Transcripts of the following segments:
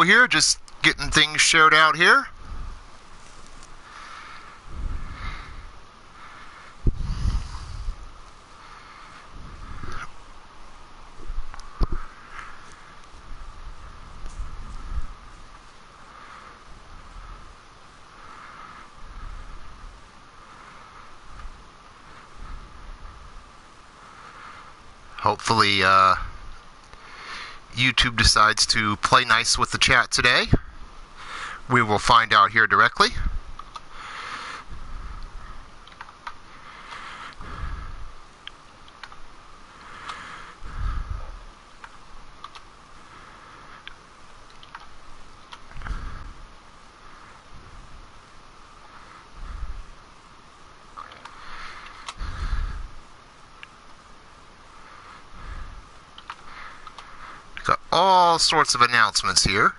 Here, just getting things shared out here. Hopefully, YouTube decides to play nice with the chat today. We will find out here directly. Got all sorts of announcements here.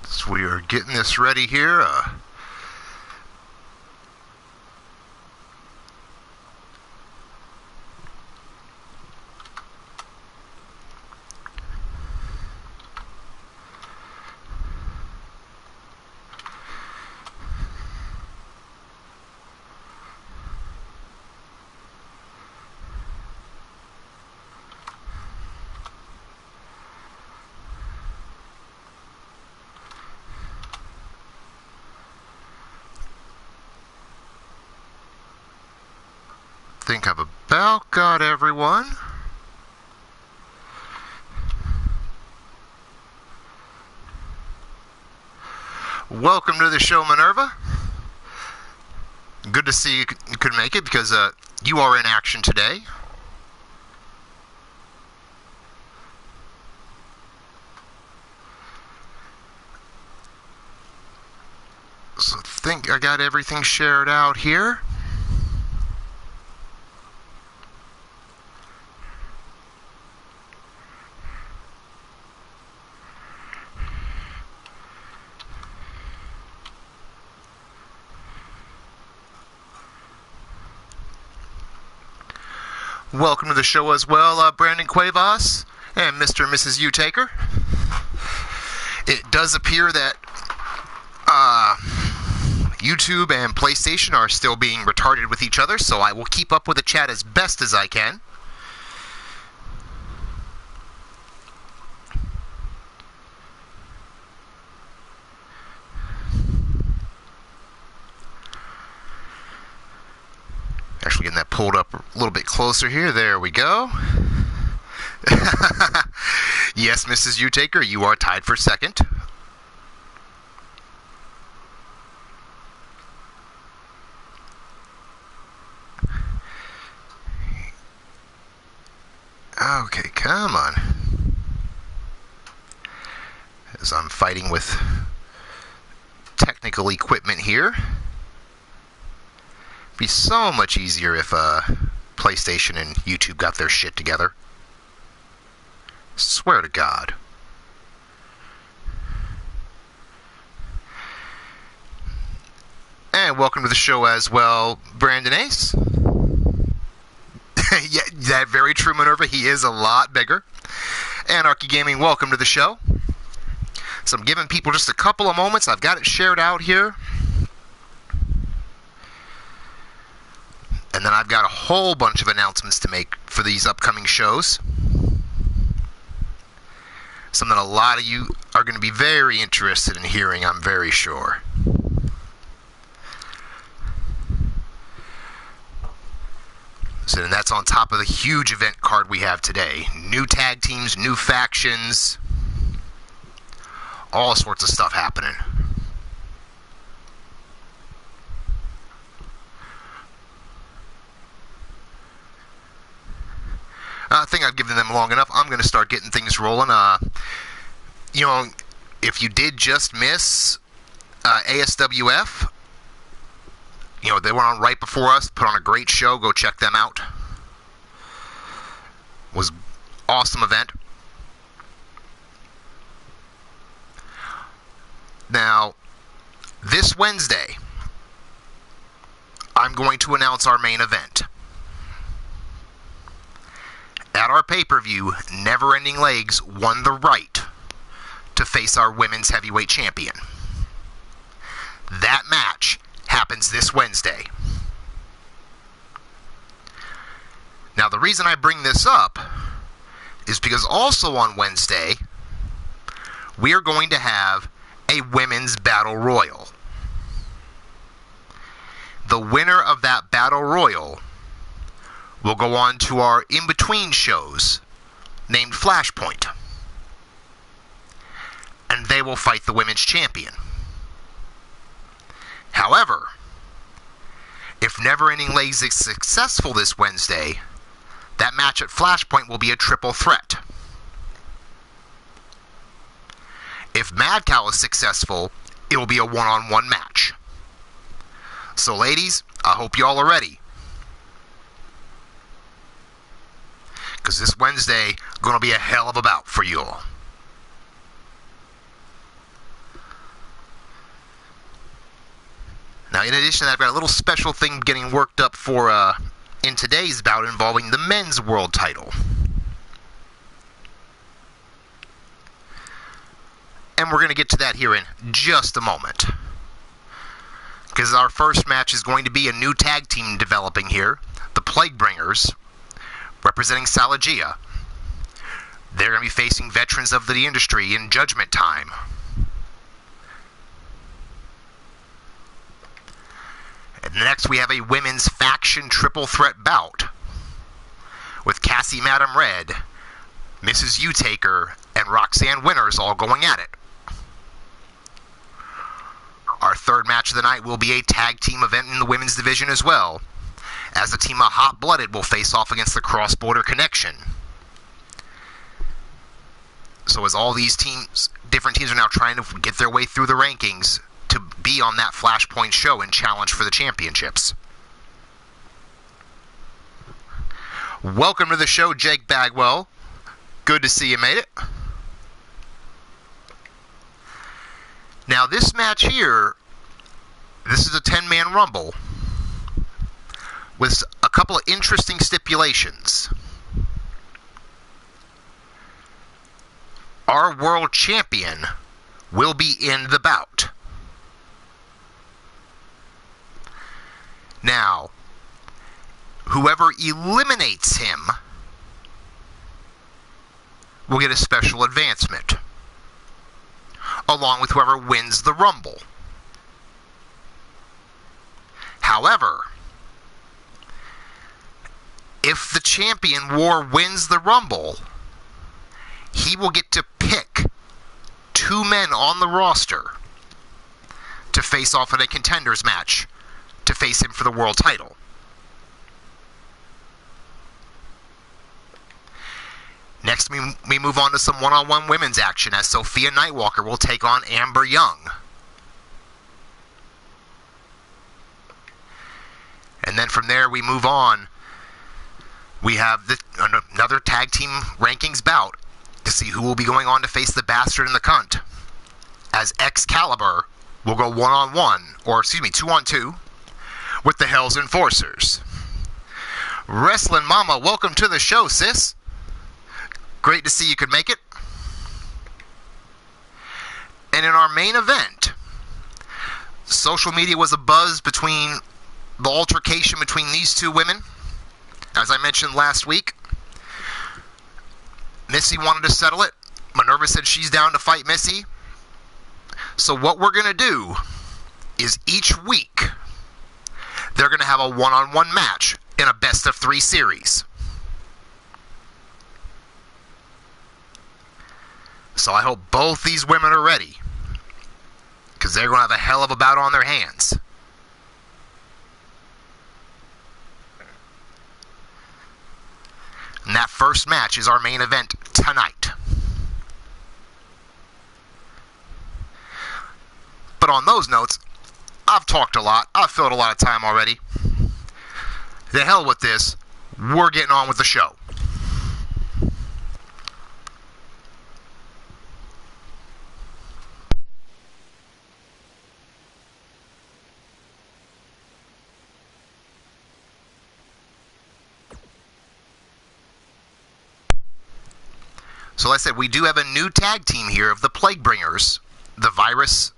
So we are getting this ready here. Think I've about got everyone. Welcome to the show, Minerva. Good to see you could make it because you are in action today. So I think I got everything shared out here. Welcome to the show as well, Brandon Cuevas and Mr. and Mrs. U-Taker. It does appear that YouTube and PlayStation are still being retarded with each other, so I will keep up with the chat as best as I can. Actually getting that pulled up a little bit closer here. There we go. Yes, Mrs. U-Taker, you are tied for second. Okay, come on. As I'm fighting with technical equipment here. Be so much easier if PlayStation and YouTube got their shit together. Swear to God. And welcome to the show as well, Brandon Ace. Yeah, that very true, Minerva. He is a lot bigger. Anarchy Gaming, welcome to the show. So I'm giving people just a couple of moments. I've got it shared out here. And then I've got a whole bunch of announcements to make for these upcoming shows. Something a lot of you are going to be very interested in hearing, I'm very sure. So and that's on top of the huge event card we have today. New tag teams, new factions, all sorts of stuff happening. I think I've given them long enough. I'm going to start getting things rolling. You know, if you did just miss ASWF, they went on right before us, put on a great show. Go check them out. Was awesome event. Now, this Wednesday, I'm going to announce our main event. At our pay-per-view, Never Ending Legs won the right to face our women's heavyweight champion. That match happens this Wednesday. Now, the reason I bring this up is because also on Wednesday, we are going to have a women's battle royal. The winner of that battle royal will go on to our in-between shows named Flashpoint. And they will fight the women's champion. However, if Never Ending Legs is successful this Wednesday, that match at Flashpoint will be a triple threat. If Mad Cow is successful, it will be a one-on-one match. So ladies, I hope y'all are ready. Because this Wednesday, going to be a hell of a bout for you all. Now, in addition to that, I've got a little special thing getting worked up for in today's bout involving the men's world title. And we're going to get to that here in just a moment. Because our first match is going to be a new tag team developing here. The Plaguebringers, representing Salagia. They're going to be facing veterans of the industry in Judgment Time. And next we have a women's faction triple threat bout with Cassie Madam Red, Mrs. Utaker, and Roxanne Winters all going at it. Our third match of the night will be a tag team event in the women's division as well, as the team of Hot Blooded will face off against the Cross Border Connection. So as all these teams, different teams are now trying to get their way through the rankings to be on that Flashpoint show and challenge for the championships. Welcome to the show, Jake Bagwell. Good to see you made it. Now this match here, this is a 10-man rumble with a couple of interesting stipulations. Our world champion will be in the bout. Now, whoever eliminates him will get a special advancement, along with whoever wins the Rumble. However, if the champion War wins the Rumble, he will get to pick 2 men on the roster to face off in a contenders match to face him for the world title. Next, we move on to some one-on-one women's action as Sophia Nightwalker will take on Amber Young. And then from there, we move on. We have another tag team rankings bout to see who will be going on to face the Bastard and the Cunt, as Excalibur will go one-on-one, or excuse me, 2-on-2, with the Hell's Enforcers. Wrestling Mama, welcome to the show, sis. Great to see you could make it. And in our main event, social media was abuzz between the altercation between these two women. As I mentioned last week, Missy wanted to settle it. Minerva said she's down to fight Missy. So what we're going to do is each week, they're going to have a one-on-one match in a best-of-3 series. So I hope both these women are ready, because they're going to have a hell of a bout on their hands. And that first match is our main event tonight. But on those notes, I've talked a lot. I've filled a lot of time already. The hell with this. We're getting on with the show. So like I said, we do have a new tag team here of the Plaguebringers, the Virus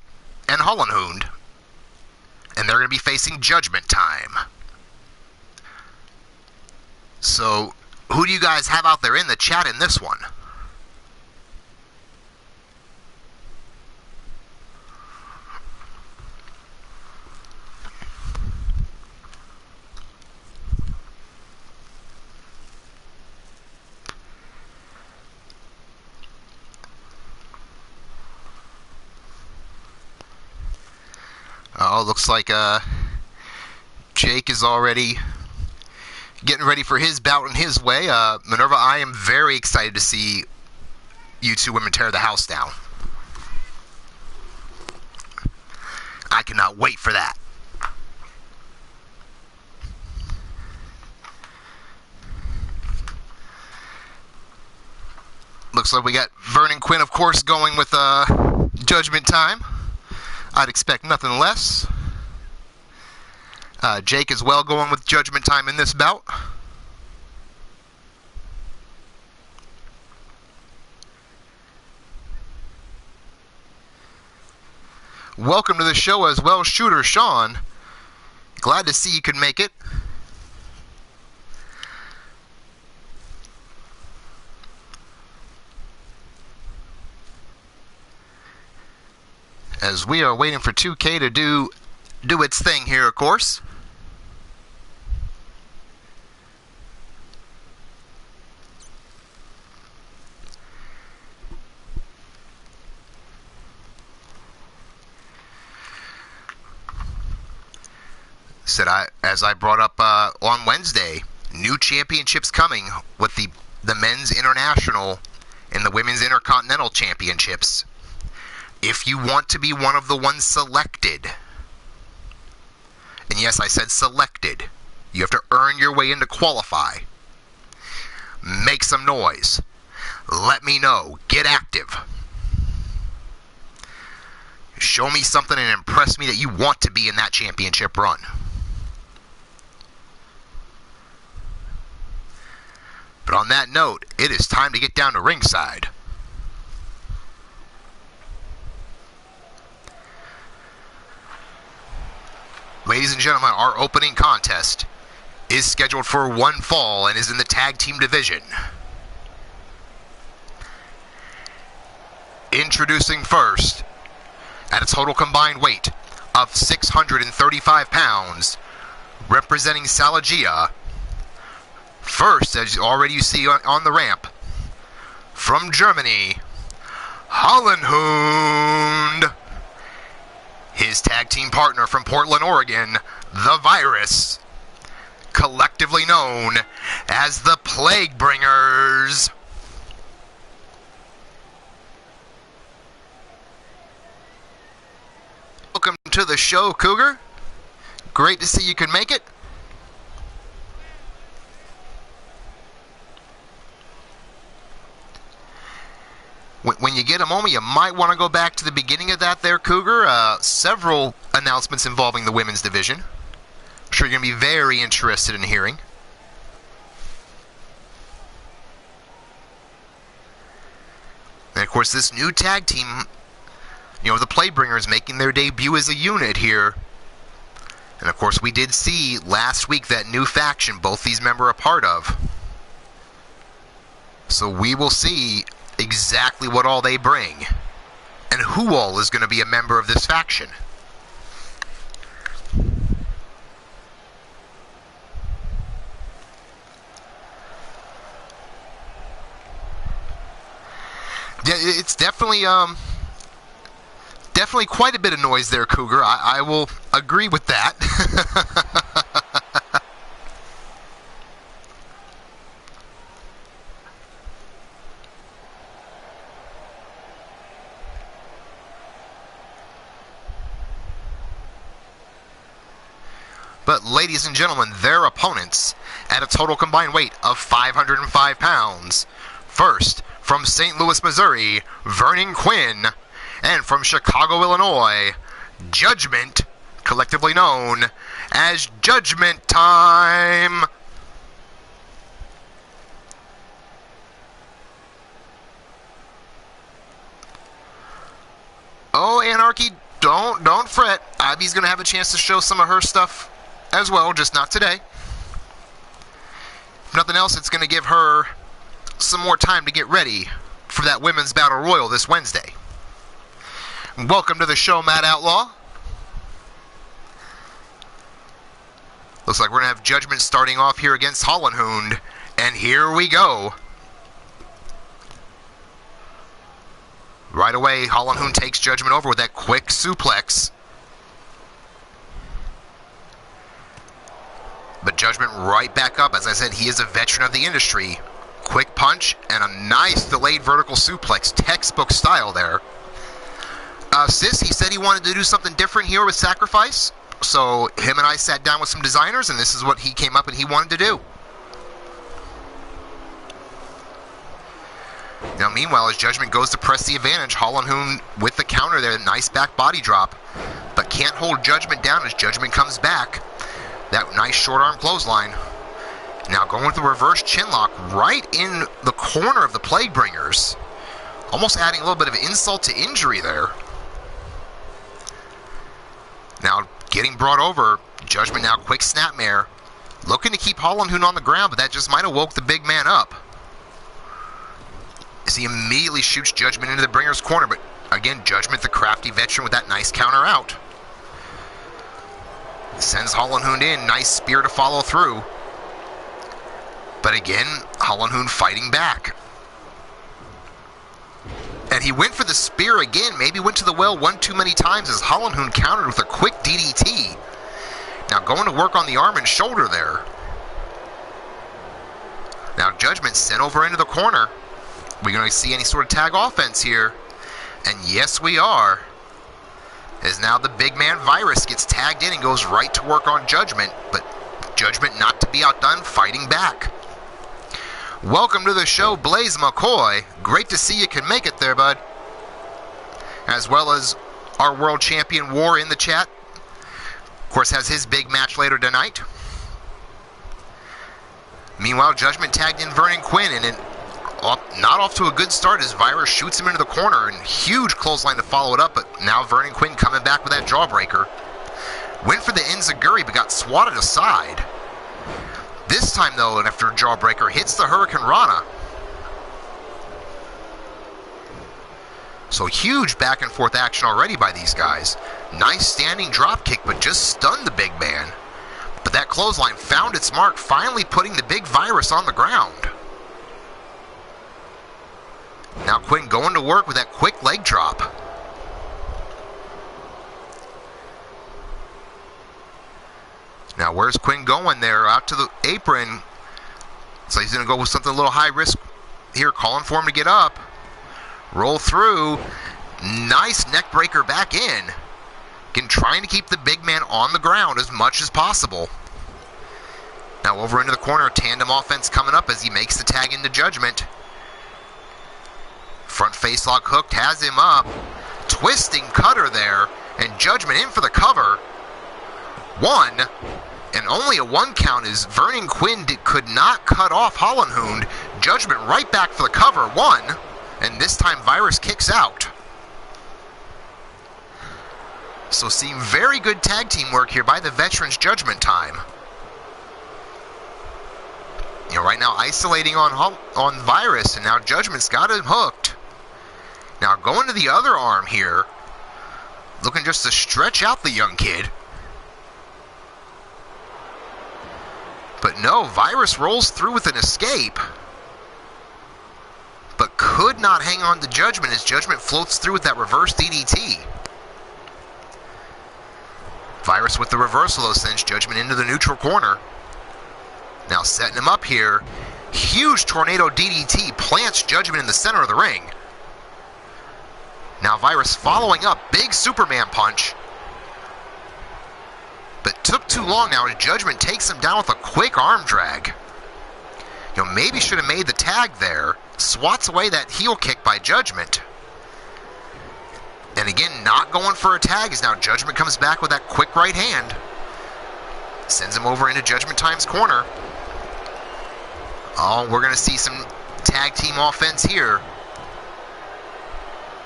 and Hollenhund, and they're going to be facing Judgment Time. So, who do you guys have out there in the chat in this one? Oh, looks like Jake is already getting ready for his bout in his way. Minerva, I am very excited to see you two women tear the house down. I cannot wait for that. Looks like we got Vernon Quinn, of course, going with Judgment Time. I'd expect nothing less. Jake as well going with Judgment Time in this bout. Welcome to the show as well, Shooter Sean. Glad to see you could make it. As we are waiting for 2K to do its thing here, of course. As I brought up on Wednesday, new championships coming with the men's international and the women's intercontinental championships. If you want to be one of the ones selected, and yes, I said selected, you have to earn your way in to qualify. Make some noise. Let me know. Get active. Show me something and impress me that you want to be in that championship run. But on that note, it is time to get down to ringside. Ladies and gentlemen, our opening contest is scheduled for one fall and is in the tag team division. Introducing first, at a total combined weight of 635 pounds, representing Salagia. First, as already you see on the ramp, from Germany, Hollenhund. His tag team partner from Portland, Oregon, the Virus, collectively known as the Plaguebringers. Welcome to the show, Cougar. Great to see you could make it. When you get a moment, you might want to go back to the beginning of that there, Cougar. Several announcements involving the women's division. I'm sure you're going to be very interested in hearing. And, of course, this new tag team, the Plaguebringers making their debut as a unit here. And, of course, we did see last week that new faction both these men are a part of. So we will see exactly what all they bring and who all is going to be a member of this faction. Yeah, it's definitely quite a bit of noise there, Cougar. I will agree with that. But ladies and gentlemen, their opponents at a total combined weight of 505 pounds. First, from St. Louis, Missouri, Vernon Quinn. And from Chicago, Illinois, Judgment, collectively known as Judgment Time. Oh, Anarchy, don't fret. Ivy's going to have a chance to show some of her stuff as well, just not today. If nothing else, it's going to give her some more time to get ready for that Women's Battle Royal this Wednesday. Welcome to the show, Matt Outlaw. Looks like we're going to have Judgment starting off here against Hollenhund, and here we go. Right away, Hollenhund takes Judgment over with that quick suplex. But Judgment right back up. As I said, he is a veteran of the industry. Quick punch and a nice delayed vertical suplex. Textbook style there. Sis, he said he wanted to do something different here with Sacrifice. So him and I sat down with some designers, and this is what he came up and he wanted to do. Now, meanwhile, as Judgment goes to press the advantage, Hollenhund with the counter there, nice back body drop, but can't hold Judgment down as Judgment comes back. That nice short arm clothesline. Now going with the reverse chinlock right in the corner of the Plague Bringers. Almost adding a little bit of insult to injury there. Now getting brought over, Judgment now quick snapmare. Looking to keep Hollenhund on the ground, but that just might have woke the big man up. As he immediately shoots Judgment into the Bringer's corner, but again, Judgment, the crafty veteran, with that nice counter out. Sends Hollenhund in, nice spear to follow through. But again, Hollenhund fighting back. And he went for the spear again, maybe went to the well one too many times as Hollenhund countered with a quick DDT. Now going to work on the arm and shoulder there. Now Judgment sent over into the corner. We're going to see any sort of tag offense here. And yes, we are. As now the big man Virus gets tagged in and goes right to work on Judgment. But Judgment not to be outdone, fighting back. Welcome to the show, Blaze McCoy. Great to see you can make it there, bud. As well as our world champion War in the chat. Of course, has his big match later tonight. Meanwhile, Judgment tagged in Vernon Quinn, and it not off to a good start as Virus shoots him into the corner, and huge clothesline to follow it up, but now Vernon Quinn coming back with that jawbreaker. Went for the Enziguri, but got swatted aside. This time, though, and after jawbreaker, hits the Hurricane Rana. So huge back and forth action already by these guys. Nice standing drop kick, but just stunned the big man. But that clothesline found its mark, finally putting the big Virus on the ground. Now Quinn going to work with that quick leg drop. Now where's Quinn going there? Out to the apron. So he's going to go with something a little high risk here, calling for him to get up. Roll through. Nice neck breaker back in. Again, trying to keep the big man on the ground as much as possible. Now over into the corner, tandem offense coming up as he makes the tag into Judgment. Front face lock hooked, has him up. Twisting cutter there, and Judgment in for the cover. One, and only a one count as Vernon Quinn could not cut off Hollenhund. Judgment right back for the cover. One, and this time Virus kicks out. So seeing very good tag team work here by the veterans. Judgment Time. You know, right now isolating on Virus, and now Judgment's got him hooked. Now going to the other arm here, looking just to stretch out the young kid. But no, Virus rolls through with an escape, but could not hang on to Judgment as Judgment floats through with that reverse DDT. Virus with the reversal, though, sends Judgment into the neutral corner. Now setting him up here. Huge tornado DDT plants Judgment in the center of the ring. Now Virus following up, big Superman punch. But took too long now as Judgment takes him down with a quick arm drag. Maybe should have made the tag there. Swats away that heel kick by Judgment. And again, not going for a tag as now Judgment comes back with that quick right hand. Sends him over into Judgment Time's corner. Oh, we're going to see some tag team offense here.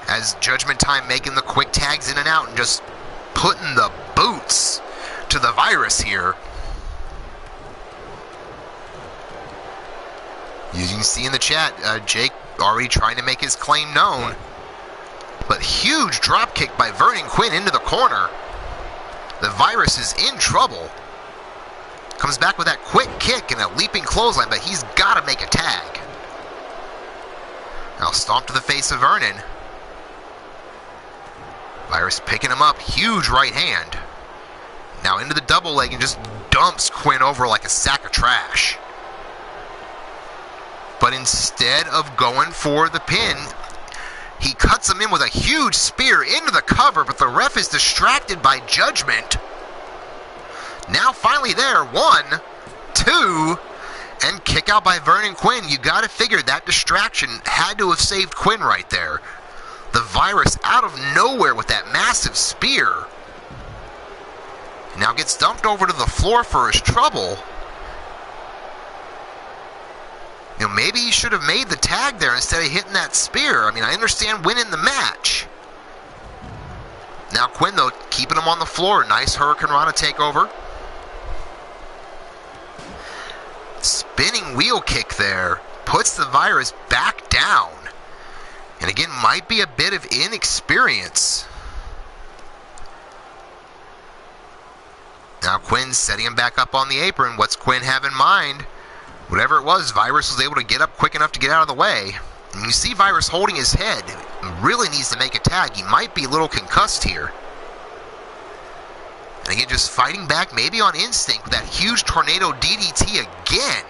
As Judgment Time making the quick tags in and out and just putting the boots to the Virus here. You can see in the chat, Jake already trying to make his claim known. But huge drop kick by Vernon Quinn into the corner. The Virus is in trouble. Comes back with that quick kick and a leaping clothesline, but he's got to make a tag. Now stomp to the face of Vernon. Virus picking him up, huge right hand. Now into the double leg and just dumps Quinn over like a sack of trash. But instead of going for the pin, he cuts him in with a huge spear into the cover, but the ref is distracted by Judgment. Now finally there, 1, 2, and kick out by Vernon Quinn. You got to figure that distraction had to have saved Quinn right there. The Virus out of nowhere with that massive spear. Now gets dumped over to the floor for his trouble. Maybe he should have made the tag there instead of hitting that spear. I mean, I understand winning the match. Now Quinn, though, keeping him on the floor. Nice Hurricane Rana takeover. Spinning wheel kick there. Puts the Virus back down. And again, might be a bit of inexperience. Now Quinn setting him back up on the apron. What's Quinn have in mind? Whatever it was, Virus was able to get up quick enough to get out of the way. And you see Virus holding his head. Really needs to make a tag. He might be a little concussed here. And again, just fighting back, maybe on instinct, with that huge tornado DDT again.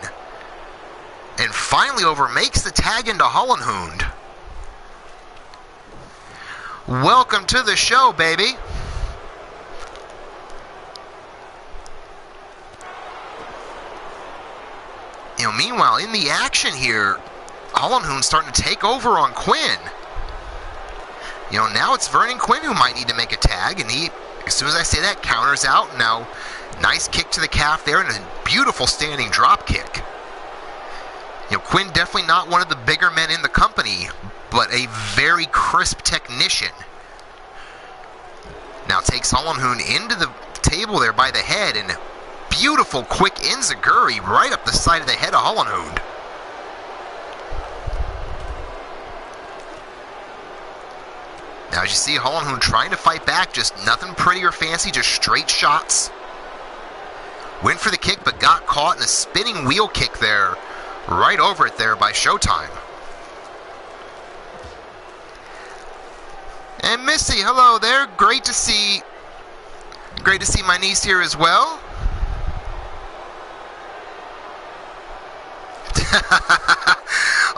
And finally over, makes the tag into Hollenhund. Welcome to the show, baby. Meanwhile, in the action here, Hollenhund's starting to take over on Quinn. Now it's Vernon Quinn who might need to make a tag, and he, as soon as I say that, counters out. Now, nice kick to the calf there, and a beautiful standing drop kick. Quinn definitely not one of the bigger men in the company, but a very crisp technician. Now takes Hollenhund into the table there by the head, and beautiful quick enziguri right up the side of the head of Hollenhund. Now as you see, Hollenhund trying to fight back, just nothing pretty or fancy, just straight shots. Went for the kick but got caught in a spinning wheel kick there, right over it there by Showtime. And Missy, hello there, great to see my niece here as well.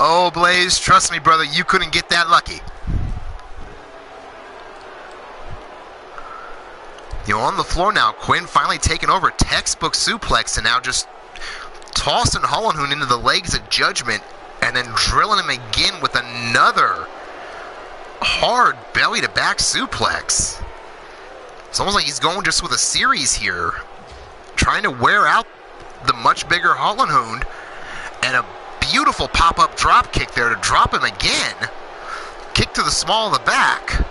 Oh, Blaze, trust me, brother, you couldn't get that lucky. On the floor now, Quinn finally taking over, textbook suplex, and now just tossing Hollenhund into the legs of Judgment, and then drilling him again with another hard belly-to-back suplex. It's almost like he's going just with a series here, trying to wear out the much bigger Hollenhund. And a beautiful pop-up drop kick there to drop him again. Kick to the small of the back.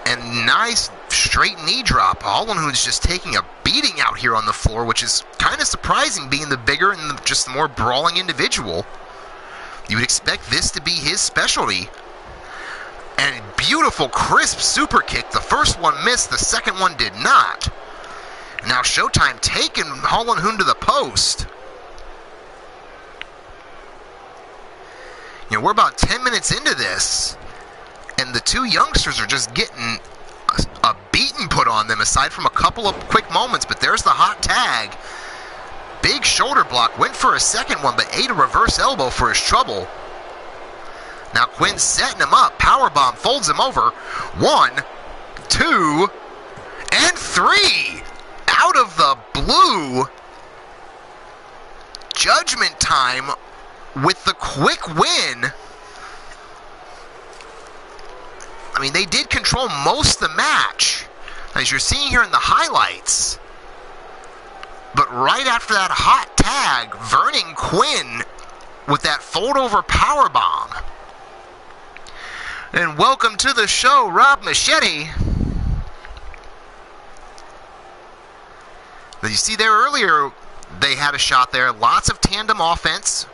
And nice straight knee drop. Hollenhund's just taking a beating out here on the floor, which is kind of surprising being the bigger and just the more brawling individual. You would expect this to be his specialty. And beautiful, crisp super kick. The first one missed, the second one did not. Now Showtime taking Hollenhund to the post. We're about 10 minutes into this, and the two youngsters are just getting a beating put on them, aside from a couple of quick moments. But there's the hot tag. Big shoulder block, went for a second one, but ate a reverse elbow for his trouble. Now Quinn's setting him up, powerbomb, folds him over. 1, 2, 3 out of the blue. Judgment Time with the quick win. I mean, they did control most of the match, as you're seeing here in the highlights. But right after that hot tag, Vernon Quinn with that fold-over powerbomb. And welcome to the show, Rob Machete. Now, you see there earlier, they had a shot there. Lots of tandem offense.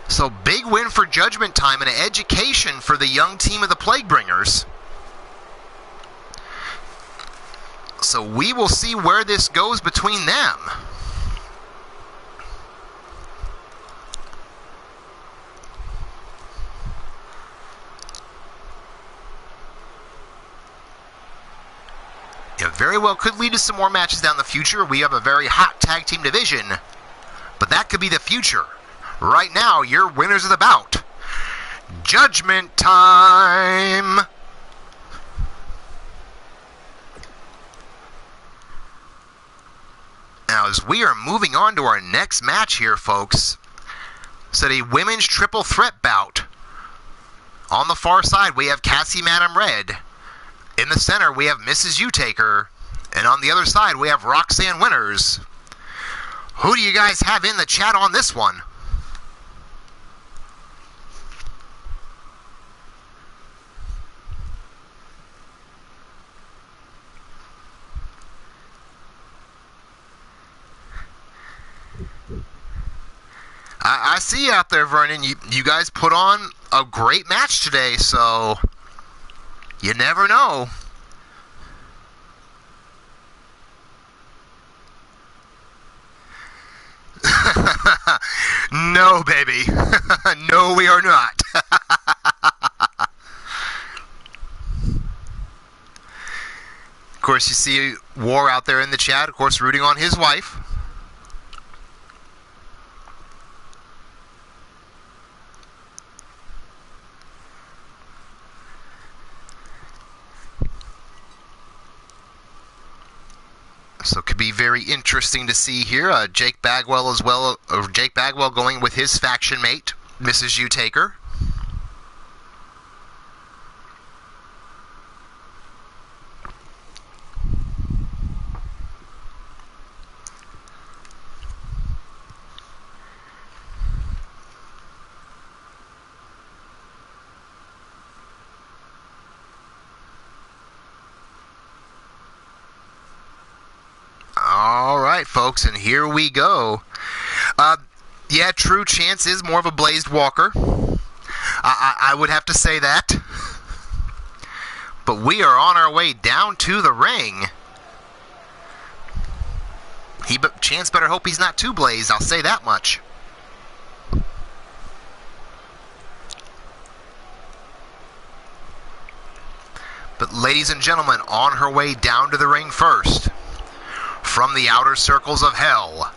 So big win for Judgment Time and an education for the young team of the Plaguebringers. So we will see where this goes between them. Yeah, very well could lead to some more matches down the future. We have a very hot tag team division, but that could be the future. Right now, your winners of the bout. Judgment Time. Now, as we are moving on to our next match here, folks, so a women's triple threat bout. On the far side, we have Cassie Madam Red. In the center, we have Mrs. U-Taker. And on the other side, we have Roxanne Winters. Who do you guys have in the chat on this one? I see you out there, Vernon. You guys put on a great match today, so you never know. No, baby. No, we are not. Of course, you see War out there in the chat, of course, rooting on his wife. So it could be very interesting to see here. Jake Bagwell as well. Jake Bagwell going with his faction mate, Mrs. U-Taker. Folks, and here we go. Yeah, True Chance is more of a blazed walker. I would have to say that. But we are on our way down to the ring. Chance better hope he's not too blazed, I'll say that much. But ladies and gentlemen, on her way down to the ring first, from the outer circles of hell,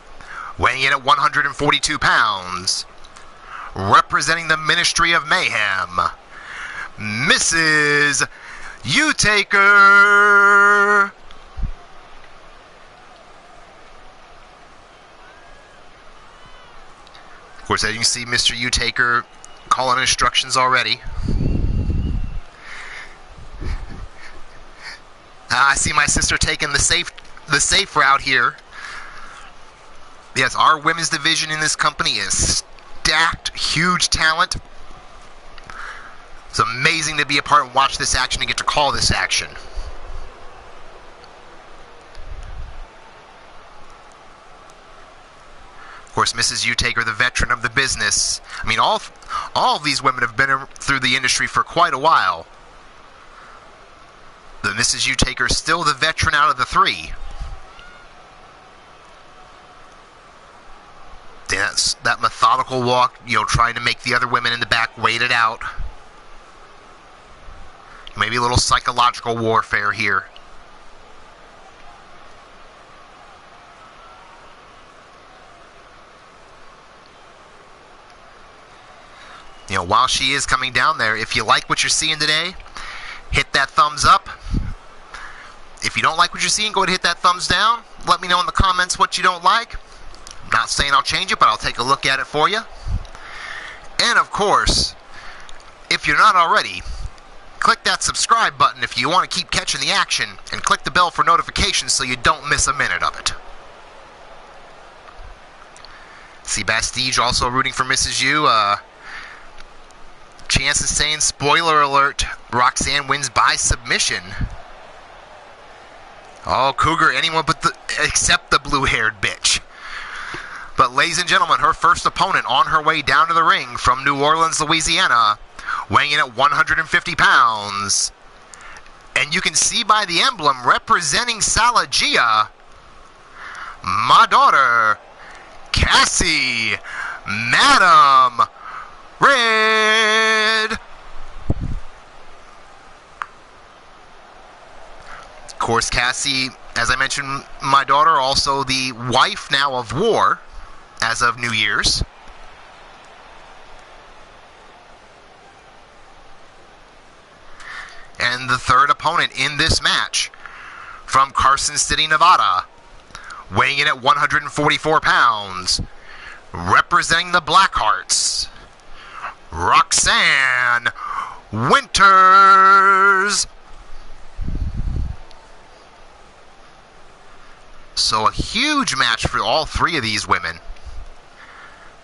weighing in at 142 pounds, representing the Ministry of Mayhem, Mrs. U-Taker. Of course, as you can see, Mr. U-Taker calling instructions already. I see my sister taking the safe route here. Yes, our women's division in this company is stacked, huge talent. It's amazing to be a part and watch this action and get to call this action. Of course, Mrs. U-Taker, the veteran of the business. I mean, all of these women have been through the industry for quite a while. The Mrs. U-Taker is still the veteran out of the three. That methodical walk, trying to make the other women in the back wait it out. Maybe a little psychological warfare here. While she is coming down there, if you like what you're seeing today, hit that thumbs up. If you don't like what you're seeing, go ahead and hit that thumbs down. Let me know in the comments what you don't like. I'm not saying I'll change it, but I'll take a look at it for you. And of course, if you're not already, click that subscribe button if you want to keep catching the action, and click the bell for notifications so you don't miss a minute of it. See Bastige also rooting for Mrs. U. Chance is saying, spoiler alert, Roxanne wins by submission. Oh, Cougar, anyone except the blue-haired bitch. But ladies and gentlemen, her first opponent on her way down to the ring from New Orleans, Louisiana, weighing in at 150 pounds. And you can see by the emblem representing Salagia, my daughter, Cassie, Madam Red. Of course, Cassie, as I mentioned, my daughter, also the wife now of War as of New Year's. And the third opponent in this match from Carson City, Nevada, weighing in at 144 pounds, representing the Blackhearts, Roxanne Winters. So a huge match for all three of these women.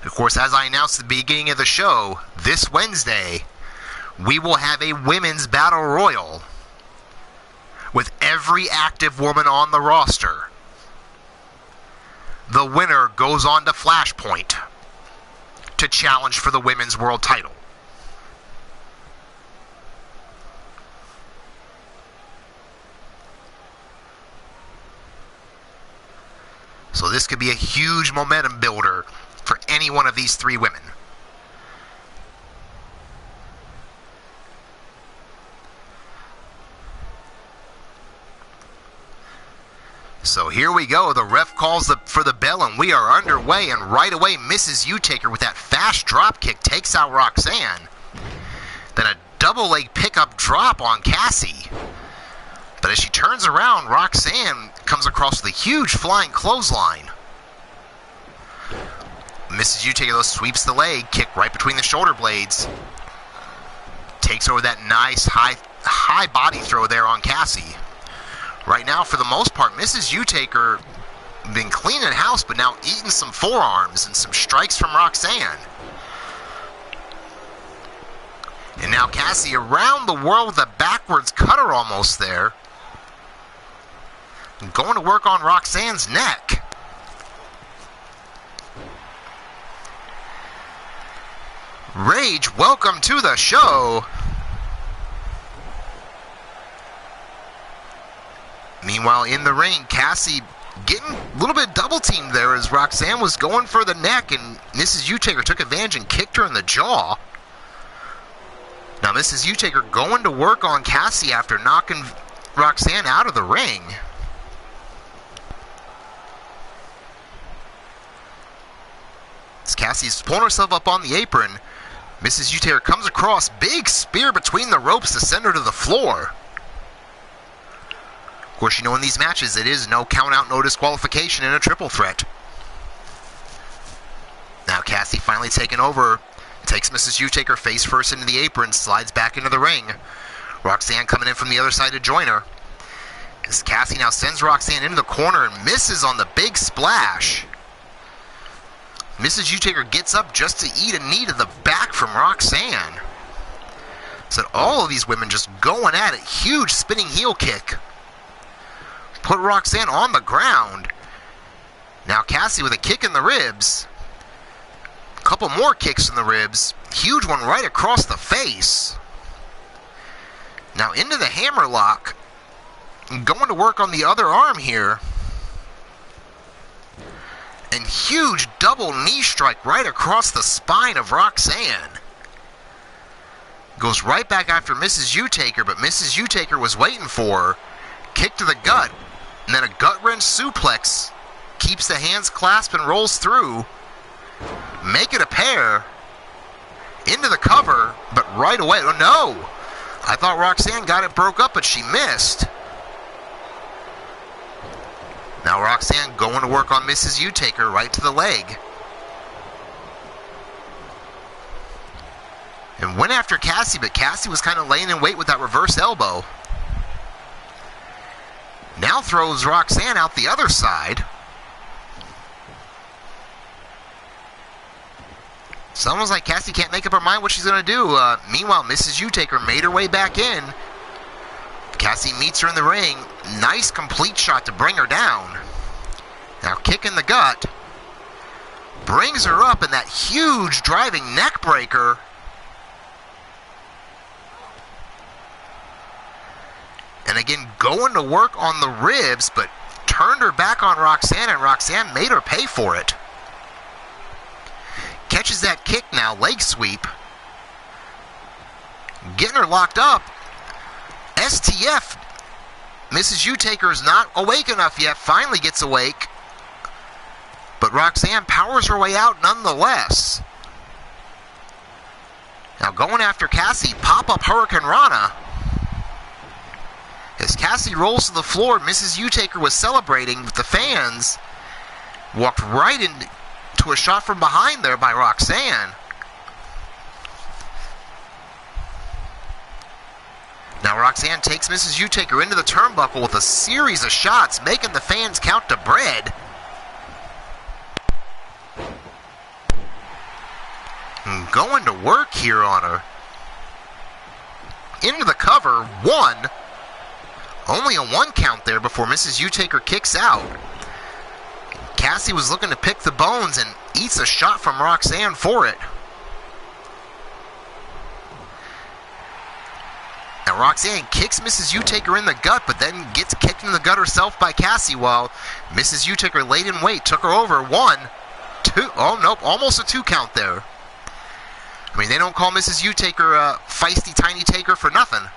Of course, as I announced at the beginning of the show, this Wednesday, we will have a women's battle royal with every active woman on the roster. The winner goes on to Flashpoint to challenge for the women's world title. So this could be a huge momentum builder for any one of these three women. So here we go. The ref calls for the bell, and we are underway. And right away, Mrs. U-Taker with that fast drop kick takes out Roxanne. Then a double leg pickup drop on Cassie. But as she turns around, Roxanne comes across with a huge flying clothesline. Mrs. U-Taker sweeps the leg, kick right between the shoulder blades. Takes over that nice high body throw there on Cassie. Right now, for the most part, Mrs. U-Taker been cleaning house, but now eating some forearms and some strikes from Roxanne. And now Cassie around the world with a backwards cutter almost there. And going to work on Roxanne's neck. Rage, welcome to the show. Meanwhile, in the ring, Cassie getting a little bit double teamed there as Roxanne was going for the neck, and Mrs. U-Taker took advantage and kicked her in the jaw. Now Mrs. U-Taker going to work on Cassie after knocking Roxanne out of the ring. As Cassie's pulling herself up on the apron, Mrs. U-Taker comes across, big spear between the ropes to send her to the floor. Of course, you know in these matches it is no count out, no disqualification in a triple threat. Now Cassie finally taking over, takes Mrs. U-Taker face first into the apron, slides back into the ring. Roxanne coming in from the other side to join her. As Cassie now sends Roxanne into the corner and misses on the big splash. Mrs. U-Taker gets up just to eat a knee to the back from Roxanne. So all of these women just going at it. Huge spinning heel kick. Put Roxanne on the ground. Now Cassie with a kick in the ribs. A couple more kicks in the ribs. Huge one right across the face. Now into the hammerlock. Going to work on the other arm here. And huge double knee strike right across the spine of Roxanne. Goes right back after Mrs. U-Taker, but Mrs. U-Taker was waiting for her. Kick to the gut. And then a gut-wrench suplex. Keeps the hands clasped and rolls through. Make it a pair. Into the cover, but right away. Oh, no. I thought Roxanne got it broke up, but she missed. Now Roxanne going to work on Mrs. Utaker right to the leg. And went after Cassie, but Cassie was kind of laying in wait with that reverse elbow. Now throws Roxanne out the other side. It's almost like Cassie can't make up her mind what she's going to do. Meanwhile, Mrs. Utaker made her way back in. Cassie meets her in the ring. Nice complete shot to bring her down. Now kick in the gut. Brings her up in that huge driving neck breaker. And again, going to work on the ribs, but turned her back on Roxanne, and Roxanne made her pay for it. Catches that kick now, leg sweep. Getting her locked up. STF. Mrs. Utaker is not awake enough yet. Finally gets awake. But Roxanne powers her way out nonetheless. Now going after Cassie, pop-up Hurricane Rana. As Cassie rolls to the floor, Mrs. Utaker was celebrating with the fans. Walked right into a shot from behind there by Roxanne. Now Roxanne takes Mrs. Utaker into the turnbuckle with a series of shots, making the fans count to bread. And going to work here on her. Into the cover, one. Only a 1 count there before Mrs. Utaker kicks out. Cassie was looking to pick the bones and eats a shot from Roxanne for it. Now Roxanne kicks Mrs. Utaker in the gut, but then gets kicked in the gut herself by Cassie while Mrs. Utaker laid in wait, took her over. 1, 2, oh nope, almost a 2 count there. I mean, they don't call Mrs. Utaker a feisty tiny taker for nothing.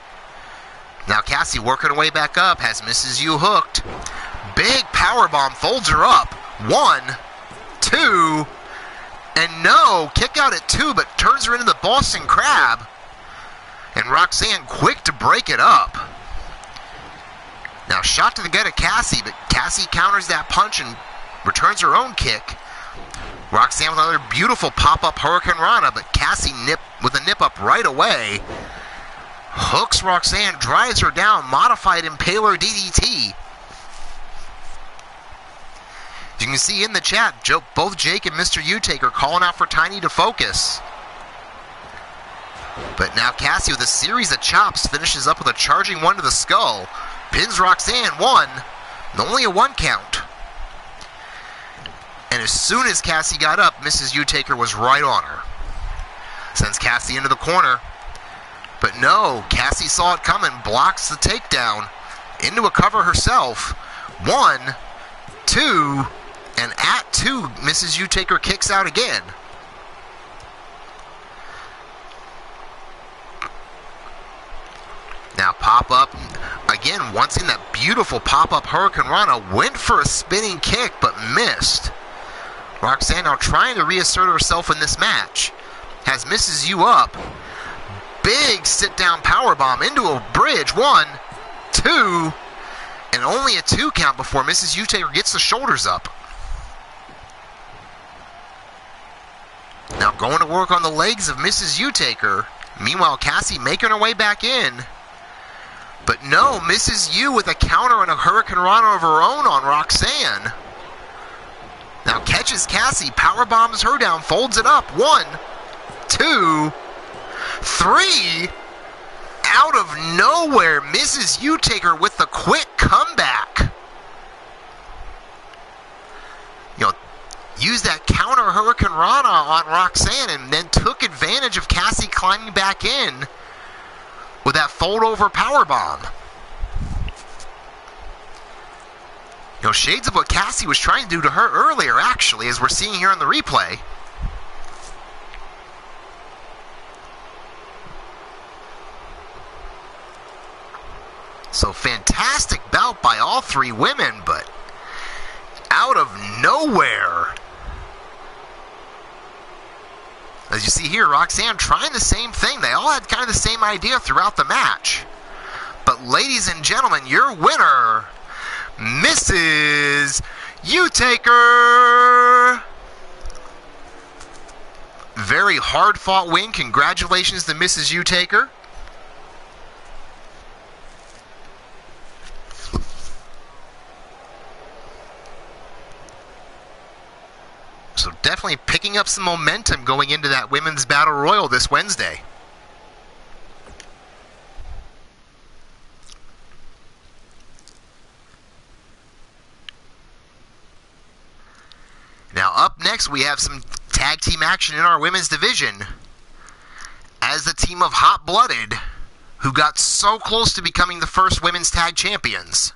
Now Cassie working her way back up, has Mrs. U hooked. Big powerbomb, folds her up. 1, 2, and no, kick out at 2, but turns her into the Boston Crab. And Roxanne quick to break it up. Now shot to the gut of Cassie, but Cassie counters that punch and returns her own kick. Roxanne with another beautiful pop-up Hurricane Rana, but Cassie with a nip up right away. Hooks Roxanne, drives her down, modified Impaler DDT. As you can see in the chat, both Jake and Mr. Utaker calling out for Tiny to focus. But now Cassie with a series of chops finishes up with a charging 1 to the skull. Pins Roxanne 1, and only a 1 count. And as soon as Cassie got up, Mrs. Utaker was right on her. Sends Cassie into the corner. But no, Cassie saw it coming, blocks the takedown, into a cover herself. 1, 2, and at 2, Mrs. Utaker kicks out again. Now pop-up, again, once in that beautiful pop-up Hurricane Rana, went for a spinning kick, but missed. Roxanne now trying to reassert herself in this match. Has Mrs. U up. Big sit-down powerbomb into a bridge. 1, 2, and only a 2 count before Mrs. Utaker gets the shoulders up. Now going to work on the legs of Mrs. Utaker. Meanwhile, Cassie making her way back in. But no, Mrs. U with a counter and a Hurricane Rana of her own on Roxanne. Now catches Cassie, powerbombs her down, folds it up. 1, 2, 3. Out of nowhere, Mrs. Utaker with the quick comeback. Used that counter Hurricane Rana on Roxanne and then took advantage of Cassie climbing back in with that fold-over powerbomb. Shades of what Cassie was trying to do to her earlier, actually, as we're seeing here in the replay. So fantastic bout by all 3 women, but out of nowhere. As you see here, Roxanne trying the same thing. They all had kind of the same idea throughout the match. But ladies and gentlemen, your winner, Mrs. Utaker. Very hard-fought win. Congratulations to Mrs. Utaker. So definitely picking up some momentum going into that Women's Battle Royal this Wednesday. Now up next we have some tag team action in our women's division as the team of Hot Blooded, who got so close to becoming the first women's tag champions.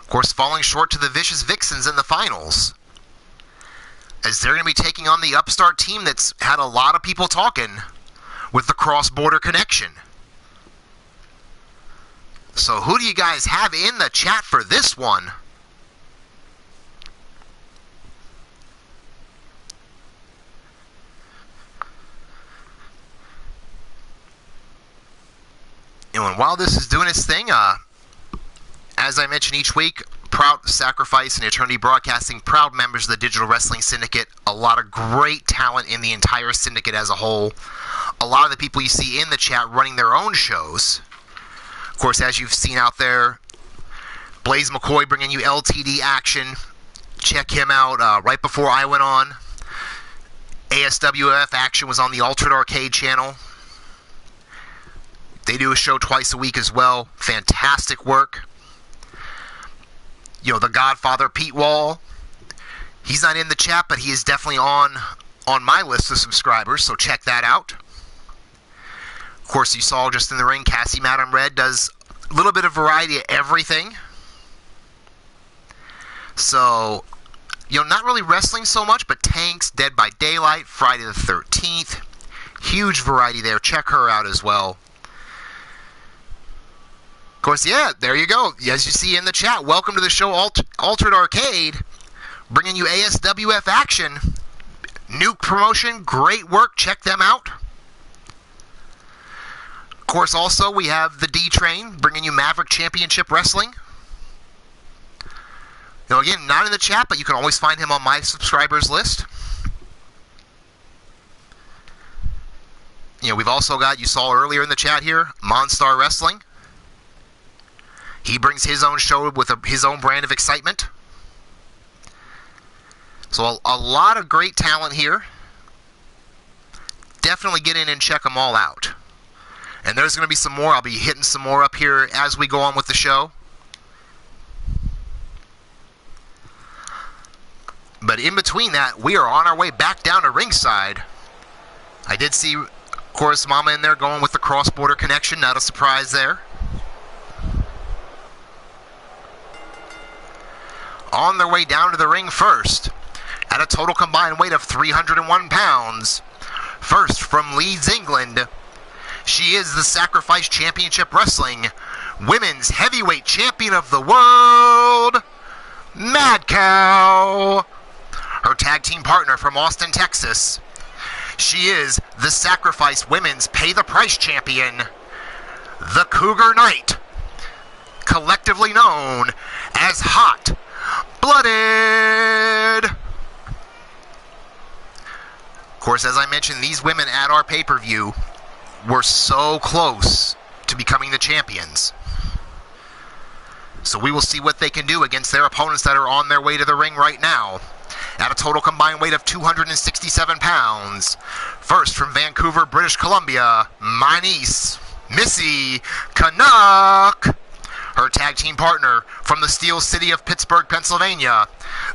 Of course, falling short to the Vicious Vixens in the finals. As they're going to be taking on the upstart team that's had a lot of people talking with the cross-border connection. So who do you guys have in the chat for this one? And while this is doing its thing, as I mentioned each week, Proud Sacrifice and Eternity Broadcasting, proud members of the Digital Wrestling Syndicate. A lot of great talent in the entire syndicate as a whole. A lot of the people you see in the chat running their own shows. Of course, as you've seen out there, Blaze McCoy bringing you LTD action. Check him out right before I went on. ASWF action was on the Altered Arcade channel. They do a show twice a week as well. Fantastic work. You know, the Godfather, Pete Wall. He's not in the chat, but he is definitely on my list of subscribers, so check that out. Of course, you saw just in the ring, Cassie Madam Red does a little bit of variety of everything. So, you know, not really wrestling so much, but Tanks, Dead by Daylight, Friday the 13th. Huge variety there. Check her out as well. Of course, yeah, there you go. As you see in the chat, welcome to the show, Altered Arcade, bringing you ASWF action. New promotion, great work. Check them out. Of course, also, we have the D-Train, bringing you Maverick Championship Wrestling. Now, again, not in the chat, but you can always find him on my subscribers list. You know, we've also got, you saw earlier in the chat here, Monstar Wrestling. He brings his own show with his own brand of excitement. So a lot of great talent here. Definitely get in and check them all out. And there's going to be some more. I'll be hitting some more up here as we go on with the show. But in between that, we are on our way back down to ringside. I did see, of course, Mama in there going with the cross-border connection. Not a surprise there. On their way down to the ring first, at a total combined weight of 301 pounds. First, from Leeds, England, she is the Sacrifice Championship Wrestling Women's Heavyweight Champion of the World, Mad Cow. Her tag team partner from Austin, Texas, she is the Sacrifice Women's Pay the Price Champion, the Cougar Knight, collectively known as Hot Blooded. Of course, as I mentioned, these women at our pay-per-view were so close to becoming the champions. So we will see what they can do against their opponents that are on their way to the ring right now. At a total combined weight of 267 pounds. First, from Vancouver, British Columbia, my niece, Missy Canuck. Her tag team partner from the Steel City of Pittsburgh, Pennsylvania,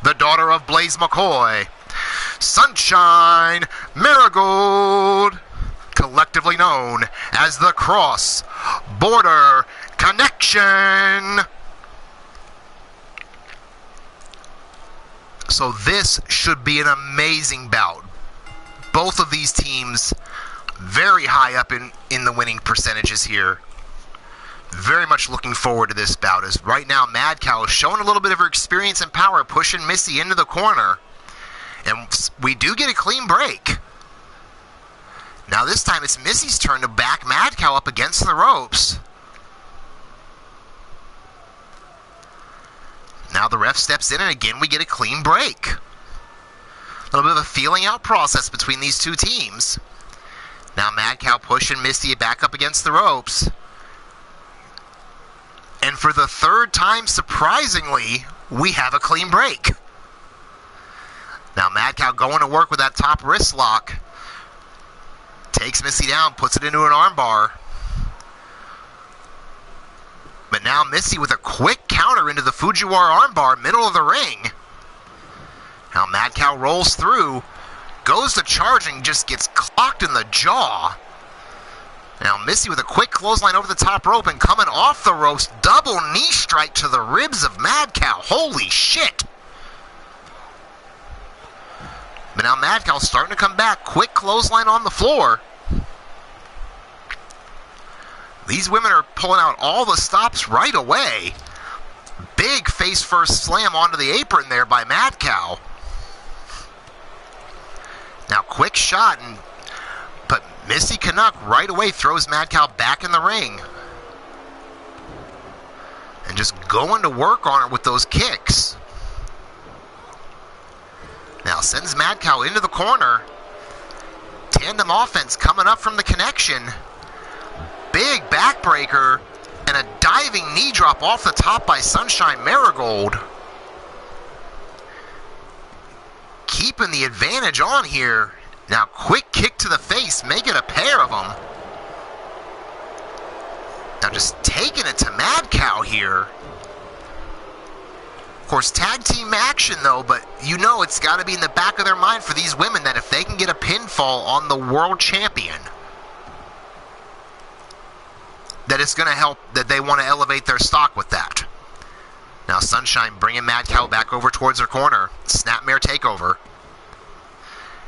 the daughter of Blaze McCoy, Sunshine Marigold, collectively known as the Cross Border Connection. So this should be an amazing bout. Both of these teams very high up in the winning percentages here. Very much looking forward to this bout, as right now Mad Cow is showing a little bit of her experience and power, pushing Missy into the corner. And we do get a clean break. Now this time it's Missy's turn to back Mad Cow up against the ropes. Now the ref steps in, and again we get a clean break. A little bit of a feeling out process between these two teams. Now Mad Cow pushing Misty back up against the ropes. And for the third time, surprisingly, we have a clean break. Now Mad Cow going to work with that top wrist lock. Takes Missy down, puts it into an armbar. But now Missy with a quick counter into the Fujiwara armbar, middle of the ring. Now Mad Cow rolls through, goes to charging, just gets clocked in the jaw. Now Missy with a quick clothesline over the top rope, and coming off the ropes, double knee strike to the ribs of Mad Cow. Holy shit. But now Mad Cow starting to come back. Quick clothesline on the floor. These women are pulling out all the stops right away. Big face first slam onto the apron there by Mad Cow. Now quick shot, but Missy Canuck right away throws Mad Cow back in the ring. And just going to work on her with those kicks. Now sends Mad Cow into the corner. Tandem offense coming up from the connection. Big backbreaker and a diving knee drop off the top by Sunshine Marigold. Keeping the advantage on here. Now quick kick to the face, make it a pair of them. Now just taking it to Mad Cow here. Of course, tag team action though, but you know it's got to be in the back of their mind for these women that if they can get a pinfall on the world champion, that it's going to help, that they want to elevate their stock with that. Now Sunshine bringing Mad Cow back over towards her corner. Snapmare takeover.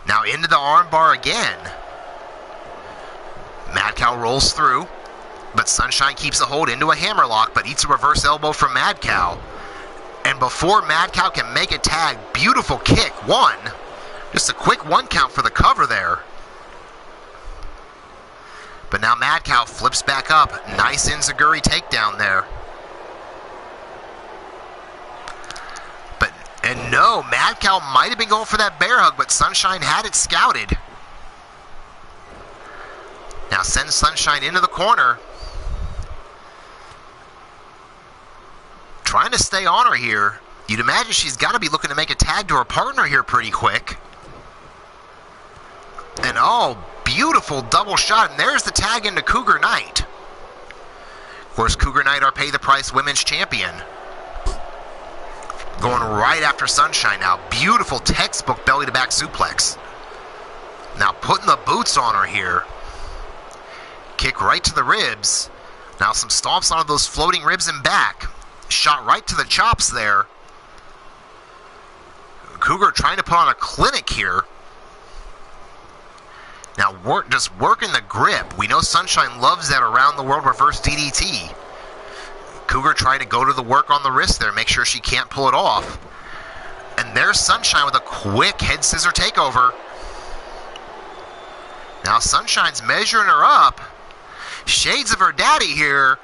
Now into the armbar again. Mad Cow rolls through, but Sunshine keeps a hold into a hammerlock, but eats a reverse elbow from Mad Cow. And before Mad Cow can make a tag, beautiful kick, one. Just a quick one count for the cover there. But now Mad Cow flips back up. Nice enziguri takedown there. And no, Mad Cow might have been going for that bear hug, but Sunshine had it scouted. Now sends Sunshine into the corner. Trying to stay on her here. You'd imagine she's got to be looking to make a tag to her partner here pretty quick. And oh, beautiful double shot. And there's the tag into Cougar Knight. Of course, Cougar Knight, our Pay the Price Women's Champion. Going right after Sunshine now. Beautiful textbook belly to back suplex. Now putting the boots on her here. Kick right to the ribs. Now some stomps onto those floating ribs and back. Shot right to the chops there. Cougar trying to put on a clinic here. Now just working the grip. We know Sunshine loves that around the world reverse DDT. Cougar trying to go to the work on the wrist there, make sure she can't pull it off. And there's Sunshine with a quick head scissor takeover. Now Sunshine's measuring her up. Shades of her daddy here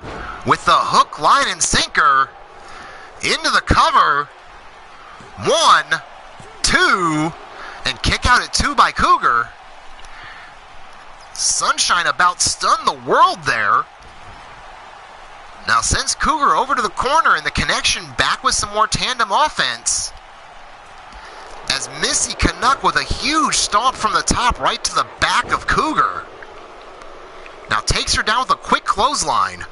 with the hook, line, and sinker into the cover. 1, 2, and kick out at 2 by Cougar. Sunshine about stunned the world there. Now sends Cougar over to the corner, and the connection back with some more tandem offense. As Missy Canuck with a huge stomp from the top right to the back of Cougar. Now takes her down with a quick clothesline.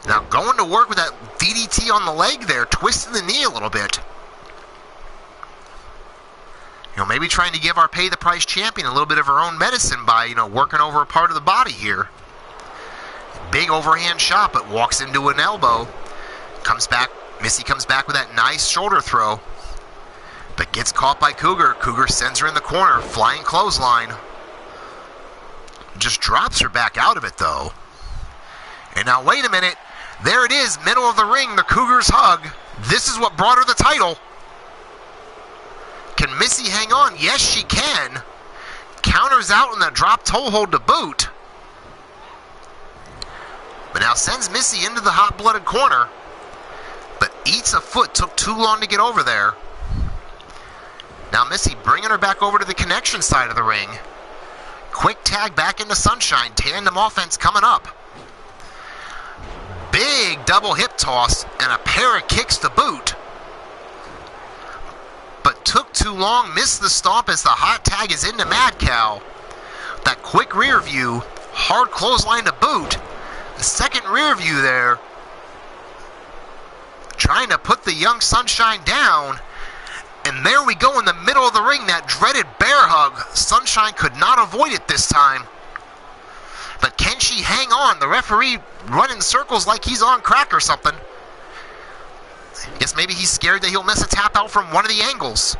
Now going to work with that DDT on the leg there, twisting the knee a little bit. You know, maybe trying to give our Pay the Price champion a little bit of her own medicine by, working over a part of the body here. Big overhand shot, but walks into an elbow. Comes back. Missy comes back with that nice shoulder throw. But gets caught by Cougar. Cougar sends her in the corner. Flying clothesline. Just drops her back out of it, though. And now, wait a minute. There it is, middle of the ring, the Cougar's hug. This is what brought her the title. Can Missy hang on? Yes, she can. Counters out on the drop toe hold to boot. But now sends Missy into the hot-blooded corner. But eats a foot. Took too long to get over there. Now Missy bringing her back over to the connection side of the ring. Quick tag back into Sunshine. Tandem offense coming up. Big double hip toss and a pair of kicks to boot. But took too long. Missed the stomp as the hot tag is into Mad Cow. That quick rear view. Hard clothesline to boot. The second rear view there. Trying to put the young Sunshine down. And there we go in the middle of the ring, that dreaded bear hug. Sunshine could not avoid it this time. But can she hang on? The referee running circles like he's on crack or something. Guess maybe he's scared that he'll miss a tap out from one of the angles.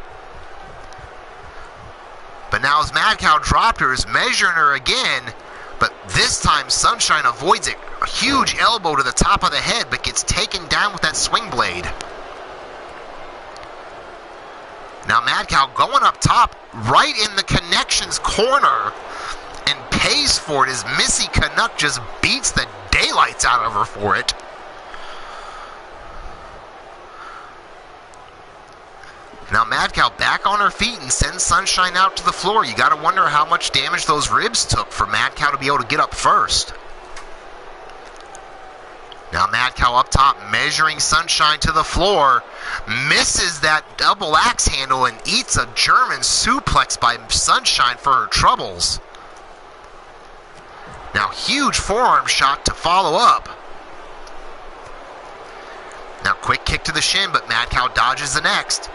But now as Mad Cow dropped her, is measuring her again. But this time Sunshine avoids it. A huge elbow to the top of the head, but gets taken down with that swing blade. Now Mad Cow going up top, right in the Connections corner, and pays for it as Missy Canuck just beats the daylights out of her for it. Now Mad Cow back on her feet and sends Sunshine out to the floor. You got to wonder how much damage those ribs took for Mad Cow to be able to get up first. Now Mad Cow up top, measuring Sunshine to the floor. Misses that double axe handle and eats a German suplex by Sunshine for her troubles. Now huge forearm shot to follow up. Now quick kick to the shin, but Mad Cow dodges the next.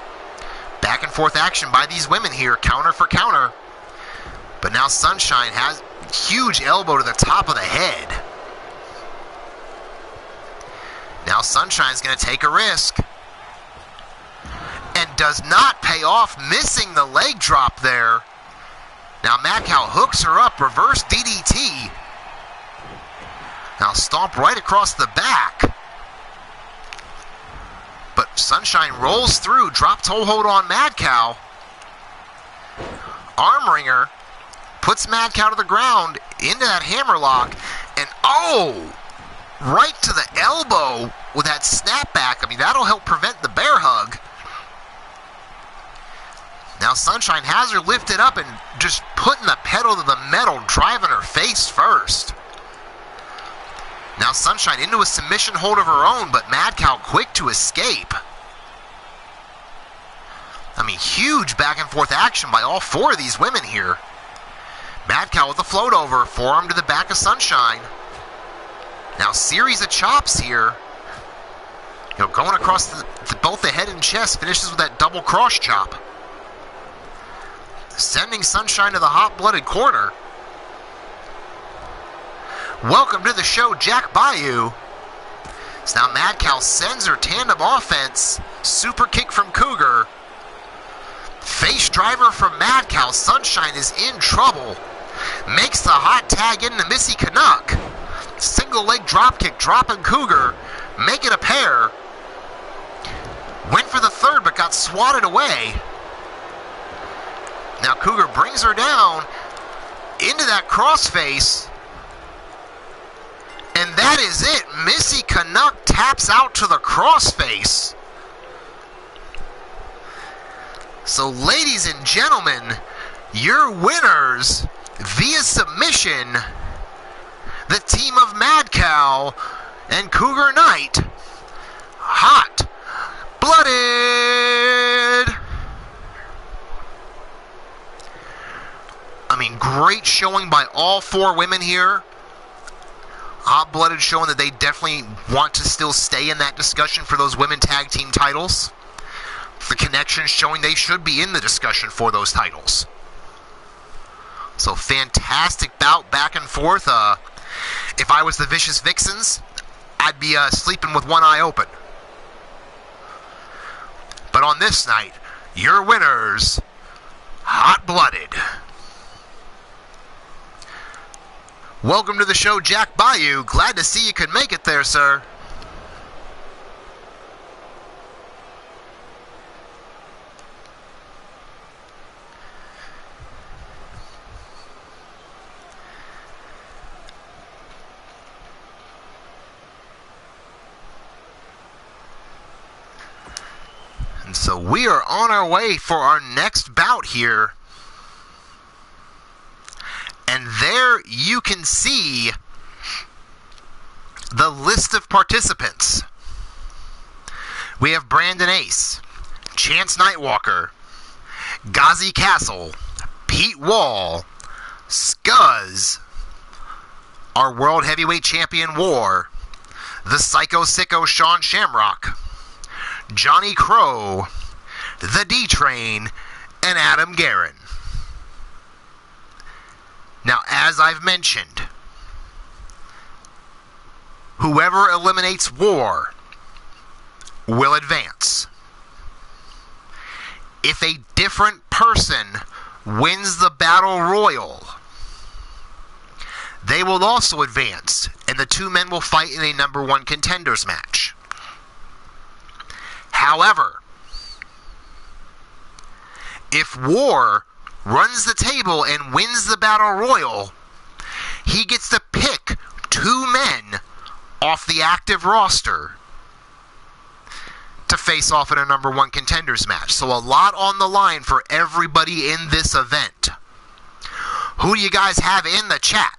Back and forth action by these women here, counter for counter. But now Sunshine has huge elbow to the top of the head. Now Sunshine's going to take a risk. And does not pay off, missing the leg drop there. Now Mad Cow hooks her up, reverse DDT. Now stomp right across the back. But Sunshine rolls through, drop toe hold on Mad Cow. Arm wringer, puts Mad Cow to the ground, into that hammerlock, and oh! Right to the elbow with that snapback. I mean, that'll help prevent the bear hug. Now Sunshine has her lifted up and just putting the pedal to the metal, driving her face first. Now Sunshine into a submission hold of her own, but Mad Cow quick to escape. I mean, huge back and forth action by all four of these women here. Mad Cow with a float over, forearm to the back of Sunshine. Now series of chops here. You know, going across both the head and chest, finishes with that double cross chop. Sending Sunshine to the hot-blooded corner. Welcome to the show, Jack Bayou. So now Mad Cow sends her tandem offense. Super kick from Cougar. Face driver from Mad Cow. Sunshine is in trouble. Makes the hot tag into Missy Canuck. Single leg drop kick, dropping Cougar. Make it a pair. Went for the third, but got swatted away. Now Cougar brings her down into that crossface. And that is it. Missy Canuck taps out to the crossface. So ladies and gentlemen, your winners via submission, the team of Mad Cow and Cougar Knight, hot blooded. I mean, great showing by all four women here. Hot-blooded, showing that they definitely want to still stay in that discussion for those women tag team titles. The Connections showing they should be in the discussion for those titles. So fantastic bout back and forth. If I was the Vicious Vixens, I'd be sleeping with one eye open. But on this night, your winners, hot-blooded. Welcome to the show, Jack Bayou. Glad to see you could make it there, sir. And so we are on our way for our next bout here. And there you can see the list of participants. We have Brandon Ace, Chance Nightwalker, Ghazi Castle, Pete Wall, Scuzz, our World Heavyweight Champion War, the Psycho Sicko Sean Shamrock, Johnny Crow, the D-Train, and Adam Guerin. Now, as I've mentioned, whoever eliminates War will advance. If a different person wins the Battle Royal, they will also advance, and the two men will fight in a number one contenders match. However, if War runs the table and wins the Battle Royal, he gets to pick two men off the active roster to face off in a number one contenders match. So a lot on the line for everybody in this event. Who do you guys have in the chat?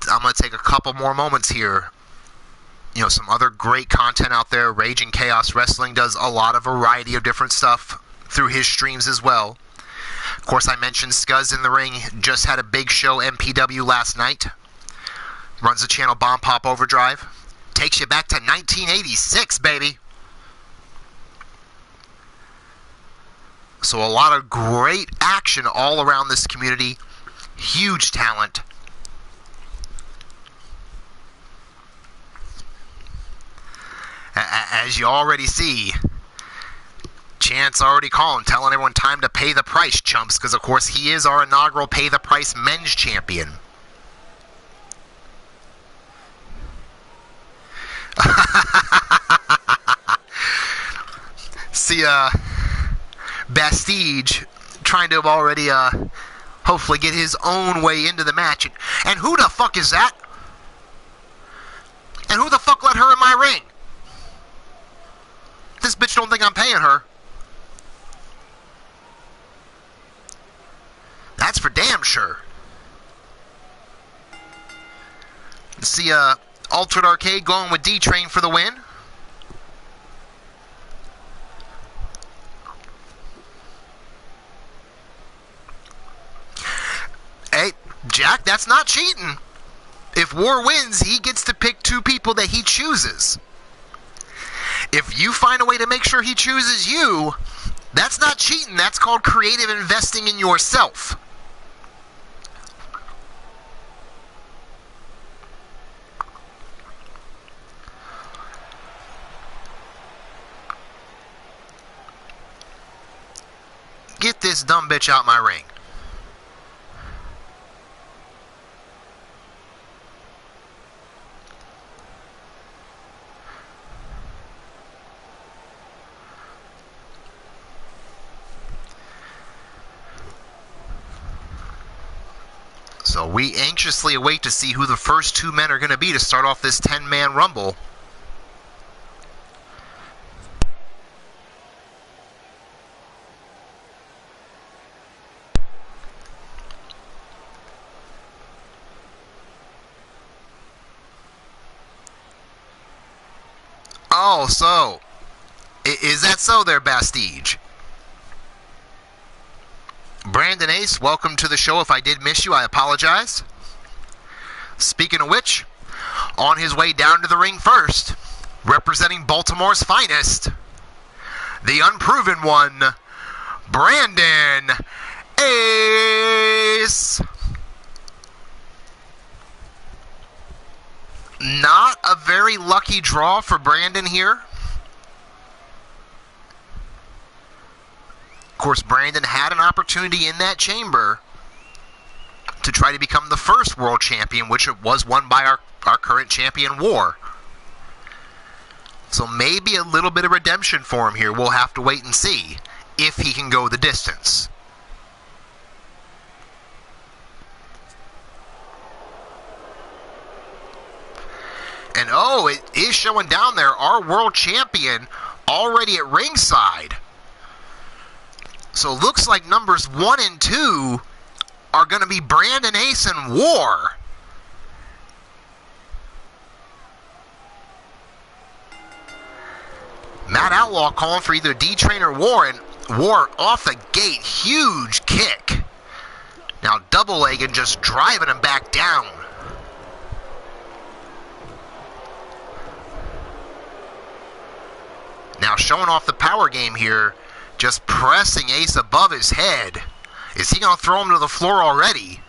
I'm going to take a couple more moments here. Some other great content out there. Raging Chaos Wrestling does a lot of variety of different stuff through his streams as well. Of course, I mentioned Scuzz in the Ring just had a big show MPW last night. Runs the channel Bomb Pop Overdrive. Takes you back to 1986, baby. So a lot of great action all around this community. Huge talent. As you already see, Chance already calling, telling everyone time to pay the price, chumps, because of course he is our inaugural Pay the Price men's champion. See, Bastige trying to already, hopefully get his own way into the match. And who the fuck is that? And who the fuck let her in my ring? This bitch don't think I'm paying her. That's for damn sure. Let's see, Altered Arcade going with D-Train for the win. Hey, Jack, that's not cheating. If War wins, he gets to pick two people that he chooses. If you find a way to make sure he chooses you, that's not cheating. That's called creative investing in yourself. Get this dumb bitch out my ring. So we anxiously await to see who the first two men are going to be to start off this 10-man Rumble. Oh, so is that so there, Bastige? Brandon Ace, welcome to the show. If I did miss you, I apologize. Speaking of which, on his way down to the ring first, representing Baltimore's finest, the unproven one, Brandon Ace. Not a very lucky draw for Brandon here. Of course, Brandon had an opportunity in that chamber to try to become the first world champion, which was won by our current champion, War. So maybe a little bit of redemption for him here. We'll have to wait and see if he can go the distance. And oh, it is showing down there, our world champion already at ringside. So it looks like numbers 1 and 2 are going to be Brandon Ace and War. Matt Outlaw calling for either D-Train or War, and War off the gate, huge kick. Now double leg and just driving him back down. Now showing off the power game here, just pressing Ace above his head. Is he going to throw him to the floor already?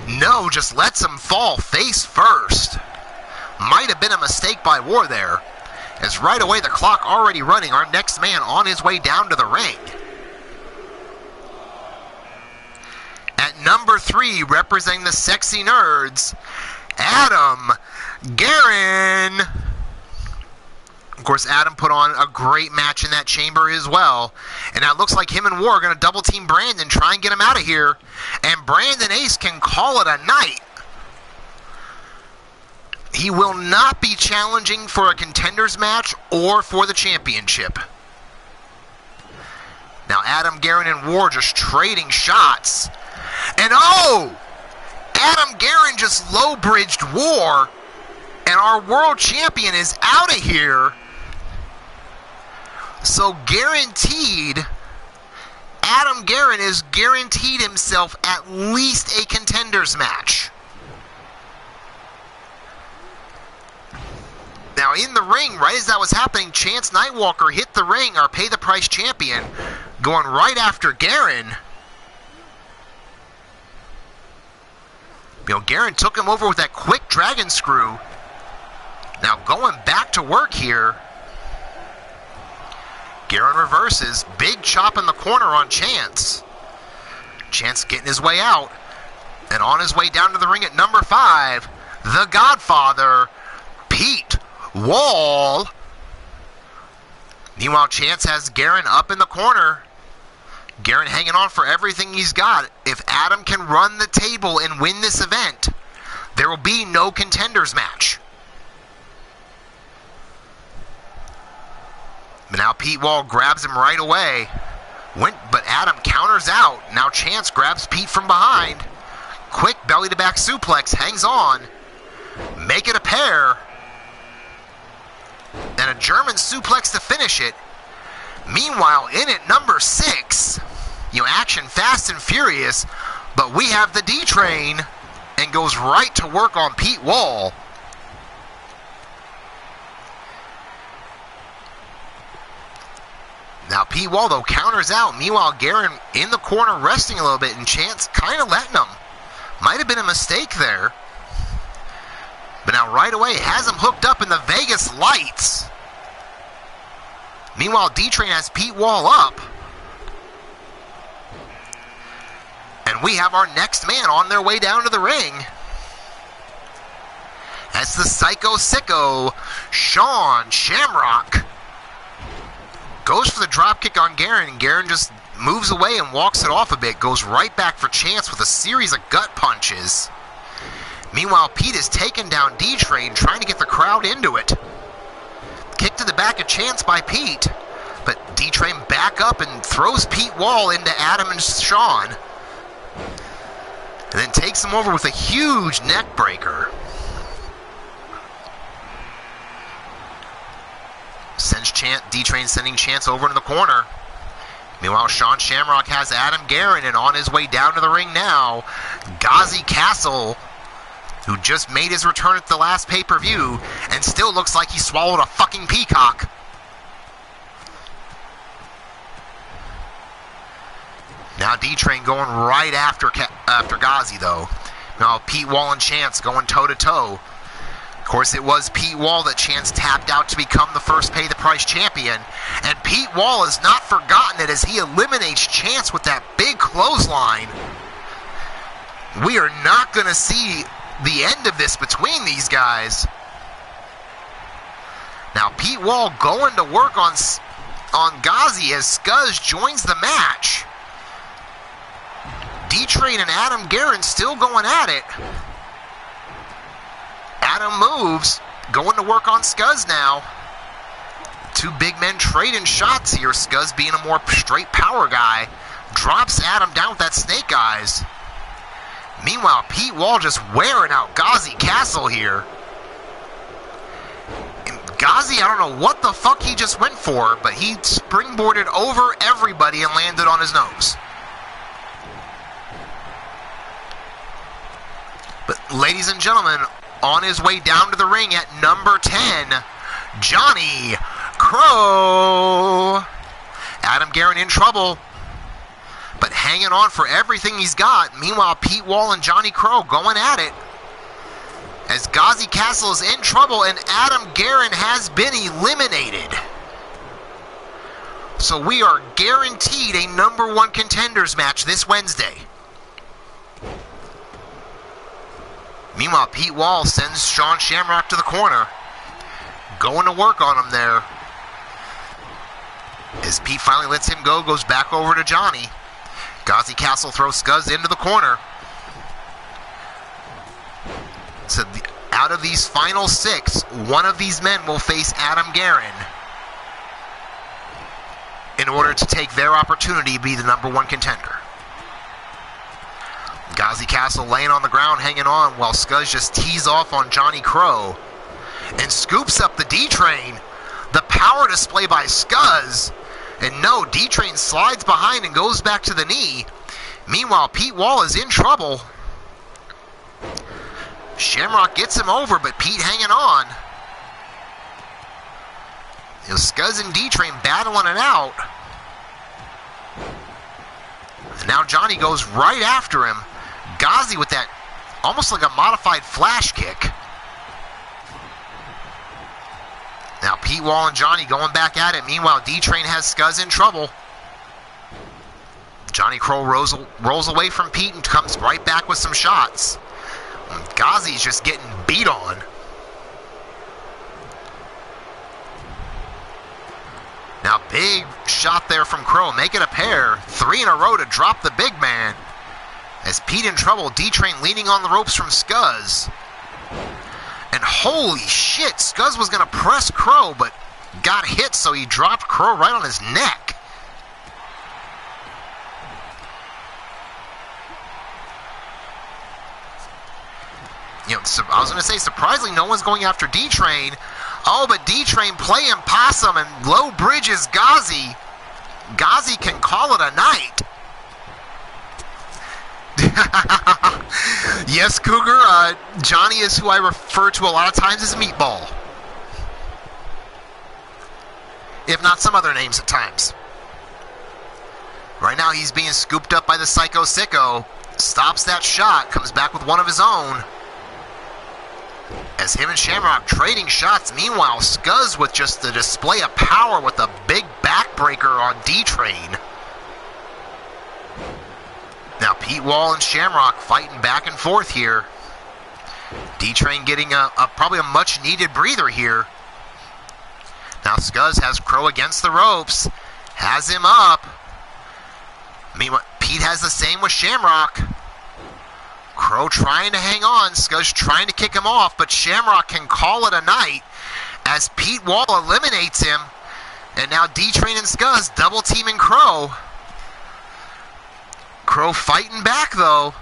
No, just lets him fall face first. Might have been a mistake by War there, as right away the clock already running, our next man on his way down to the ring. At number 3, representing the Sexy Nerds, Adam Guerin. Of course, Adam put on a great match in that chamber as well. And now it looks like him and War are going to double team Brandon, try and get him out of here. And Brandon Ace can call it a night. He will not be challenging for a contenders match or for the championship. Now Adam Guerin and War just trading shots. And oh! Adam Guerin just low-bridged War. And our world champion is out of here. So guaranteed, Adam Guerin is guaranteed himself at least a contenders match. Now in the ring, right as that was happening, Chance Nightwalker hit the ring, our pay the price champion, going right after Guerin. You know, Guerin took him over with that quick dragon screw. Now going back to work here. Guerin reverses. Big chop in the corner on Chance. Chance getting his way out. And on his way down to the ring at number 5, the Godfather, Pete Wall. Meanwhile, Chance has Guerin up in the corner. Guerin hanging on for everything he's got. If Adam can run the table and win this event, there will be no contenders match. But now Pete Wall grabs him right away. But Adam counters out. Now Chance grabs Pete from behind. Quick belly-to-back suplex, hangs on. Make it a pair. And a German suplex to finish it. Meanwhile, in at number 6, action fast and furious, but we have the D-Train, and goes right to work on Pete Wall. Now Pete Wall, though, counters out. Meanwhile, Guerin in the corner resting a little bit, and Chance kind of letting him. Might have been a mistake there. But now right away has him hooked up in the Vegas lights. Meanwhile, D-Train has Pete Wall up. And we have our next man on their way down to the ring. That's the Psycho Sicko, Sean Shamrock. Goes for the dropkick on Guerin, and Guerin just moves away and walks it off a bit. Goes right back for Chance with a series of gut punches. Meanwhile, Pete is taking down D-Train, trying to get the crowd into it. Kick to the back of Chance by Pete, but D-Train back up and throws Pete Wall into Adam and Sean. And then takes him over with a huge neck breaker. Sends D-Train sending Chance over in the corner. Meanwhile, Sean Shamrock has Adam Guerin, and on his way down to the ring now, Ghazi Castle, who just made his return at the last pay-per-view and still looks like he swallowed a fucking peacock. Now D-Train going right after Ghazi, though. Now Pete Wall and Chance going toe-to-toe. Of course, it was Pete Wall that Chance tapped out to become the first pay-the-price champion. And Pete Wall has not forgotten it as he eliminates Chance with that big clothesline. We are not going to see the end of this between these guys. Now Pete Wall going to work on Ghazi as Scuzz joins the match. D-Train and Adam Guerin still going at it. Adam moves, going to work on Scuzz now. Two big men trading shots here. Scuzz being a more straight power guy. Drops Adam down with that snake eyes. Meanwhile, Pete Wall just wearing out Ghazi Castle here. And Ghazi, I don't know what the fuck he just went for, but he springboarded over everybody and landed on his nose. But ladies and gentlemen, on his way down to the ring at number 10, Johnny Crow. Adam Guerin in trouble, but hanging on for everything he's got. Meanwhile, Pete Wall and Johnny Crow going at it as Ghazi Castle is in trouble and Adam Guerin has been eliminated. So we are guaranteed a number 1 contenders match this Wednesday. Meanwhile, Pete Wall sends Sean Shamrock to the corner. Going to work on him there. As Pete finally lets him go, goes back over to Johnny. Ghazi Castle throws Scuzz into the corner. So out of these final 6, one of these men will face Adam Guerin in order to take their opportunity to be the number 1 contender. Ghazi Castle laying on the ground, hanging on, while Scuzz just tees off on Johnny Crow and scoops up the D-Train. The power display by Scuzz. And no, D-Train slides behind and goes back to the knee. Meanwhile, Pete Wall is in trouble. Shamrock gets him over, but Pete hanging on. Scuzz and D-Train battling it out. And now Johnny goes right after him. Ghazi with that almost like a modified flash kick. Now Pete Wall and Johnny going back at it. Meanwhile, D-Train has Scuzz in trouble. Johnny Crow rolls away from Pete and comes right back with some shots. Ghazi's just getting beat on. Now big shot there from Crow. Make it a pair. 3 in a row to drop the big man. As Pete in trouble, D-Train leaning on the ropes from Scuzz. And holy shit, Scuzz was going to press Crow, but got hit, so he dropped Crow right on his neck. You know, I was going to say, surprisingly, no one's going after D-Train. Oh, but D-Train playing possum and low bridges Ghazi. Ghazi can call it a night. Yes, Cougar, Johnny is who I refer to a lot of times as Meatball. If not some other names at times. Right now he's being scooped up by the Psycho Sicko. Stops that shot, comes back with one of his own. As him and Shamrock trading shots. Meanwhile, Scuzz with just the display of power with a big backbreaker on D-Train. Now Pete Wall and Shamrock fighting back and forth here. D-Train getting probably a much needed breather here. Now Scuzz has Crow against the ropes. Has him up. Meanwhile, Pete has the same with Shamrock. Crow trying to hang on. Scuzz trying to kick him off, but Shamrock can call it a night as Pete Wall eliminates him. And now D-Train and Scuzz double teaming Crow. Crow fighting back, though.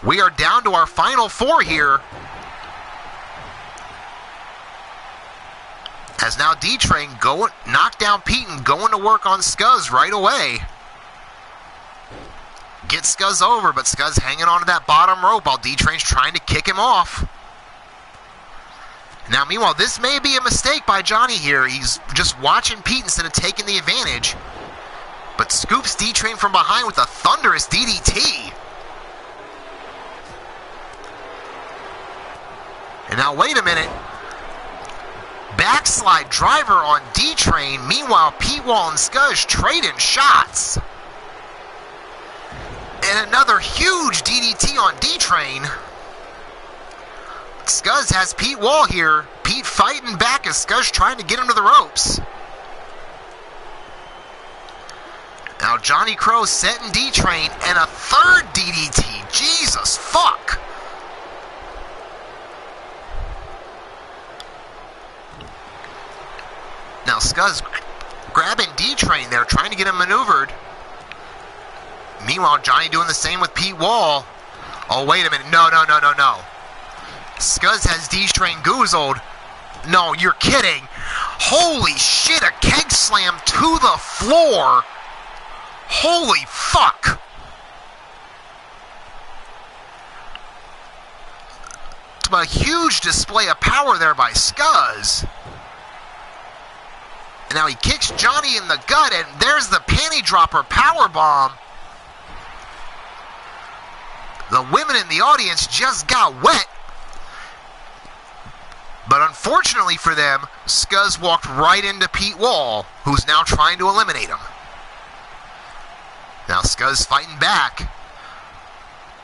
We are down to our final 4 here. As now D-Train knock down Pete and going to work on Scuzz right away. Gets Scuzz over, but Scuzz hanging onto that bottom rope while D-Train's trying to kick him off. Now, meanwhile, this may be a mistake by Johnny here. He's just watching Pete instead of taking the advantage. But scoops D-Train from behind with a thunderous DDT. And now, wait a minute. Backslide driver on D-Train. Meanwhile, Pete Wall and Scuzz trading shots. And another huge DDT on D-Train. Scuzz has Pete Wall here. Pete fighting back as Scuzz trying to get him to the ropes. Now Johnny Crow setting D-Train and a third DDT. Jesus fuck. Now Scuzz grabbing D-Train there, trying to get him maneuvered. Meanwhile, Johnny doing the same with Pete Wall. Oh, wait a minute. No. Scuzz has D-Train goozled. No, you're kidding. Holy shit, a keg slam to the floor. Holy fuck. A huge display of power there by Scuzz. And now he kicks Johnny in the gut, and there's the panty dropper power bomb. The women in the audience just got wet. But unfortunately for them, Scuzz walked right into Pete Wall, who's now trying to eliminate him. Now Scuzz fighting back.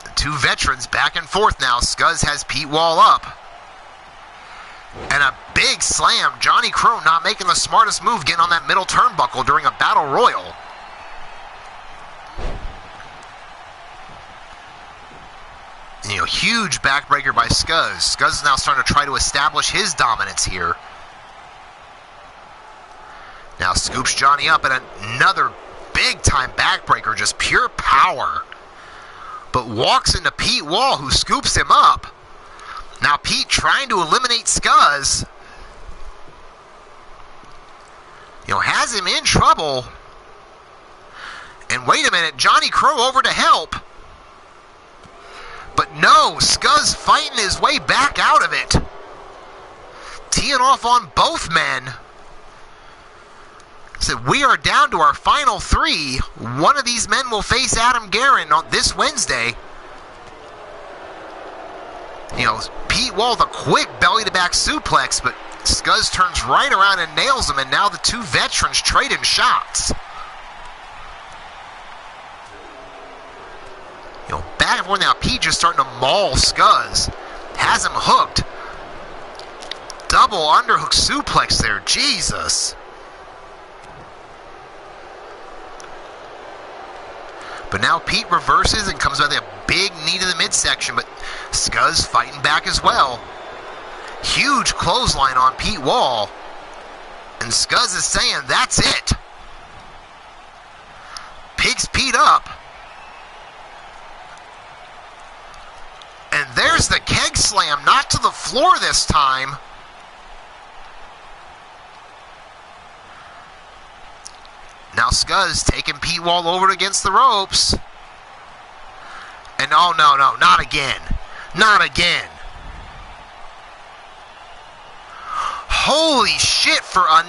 The two veterans back and forth now. Scuzz has Pete Wall up. And a big slam. Johnny Crow not making the smartest move, getting on that middle turnbuckle during a battle royal. You know, huge backbreaker by Scuzz. Scuzz is now starting to try to establish his dominance here. Now scoops Johnny up, and another big-time backbreaker, just pure power. But walks into Pete Wall, who scoops him up. Now Pete trying to eliminate Scuzz. You know, has him in trouble. And wait a minute, Johnny Crow over to help. But no, Scuzz fighting his way back out of it. Teeing off on both men. Said, we are down to our final three. One of these men will face Adam Guerin on this Wednesday. You know, Pete Wall, the quick belly-to-back suplex, but Scuzz turns right around and nails him, and now the two veterans trading shots. You know, back and forth now, Pete just starting to maul Scuzz. Has him hooked. Double underhook suplex there, Jesus. But now Pete reverses and comes with a big knee to the midsection, but Scuzz fighting back as well. Huge clothesline on Pete Wall. And Scuzz is saying, that's it. Picks Pete up. And there's the keg slam, not to the floor this time. Now Scuzz taking Pete Wall over against the ropes. And oh no, not again. Not again. Holy shit for a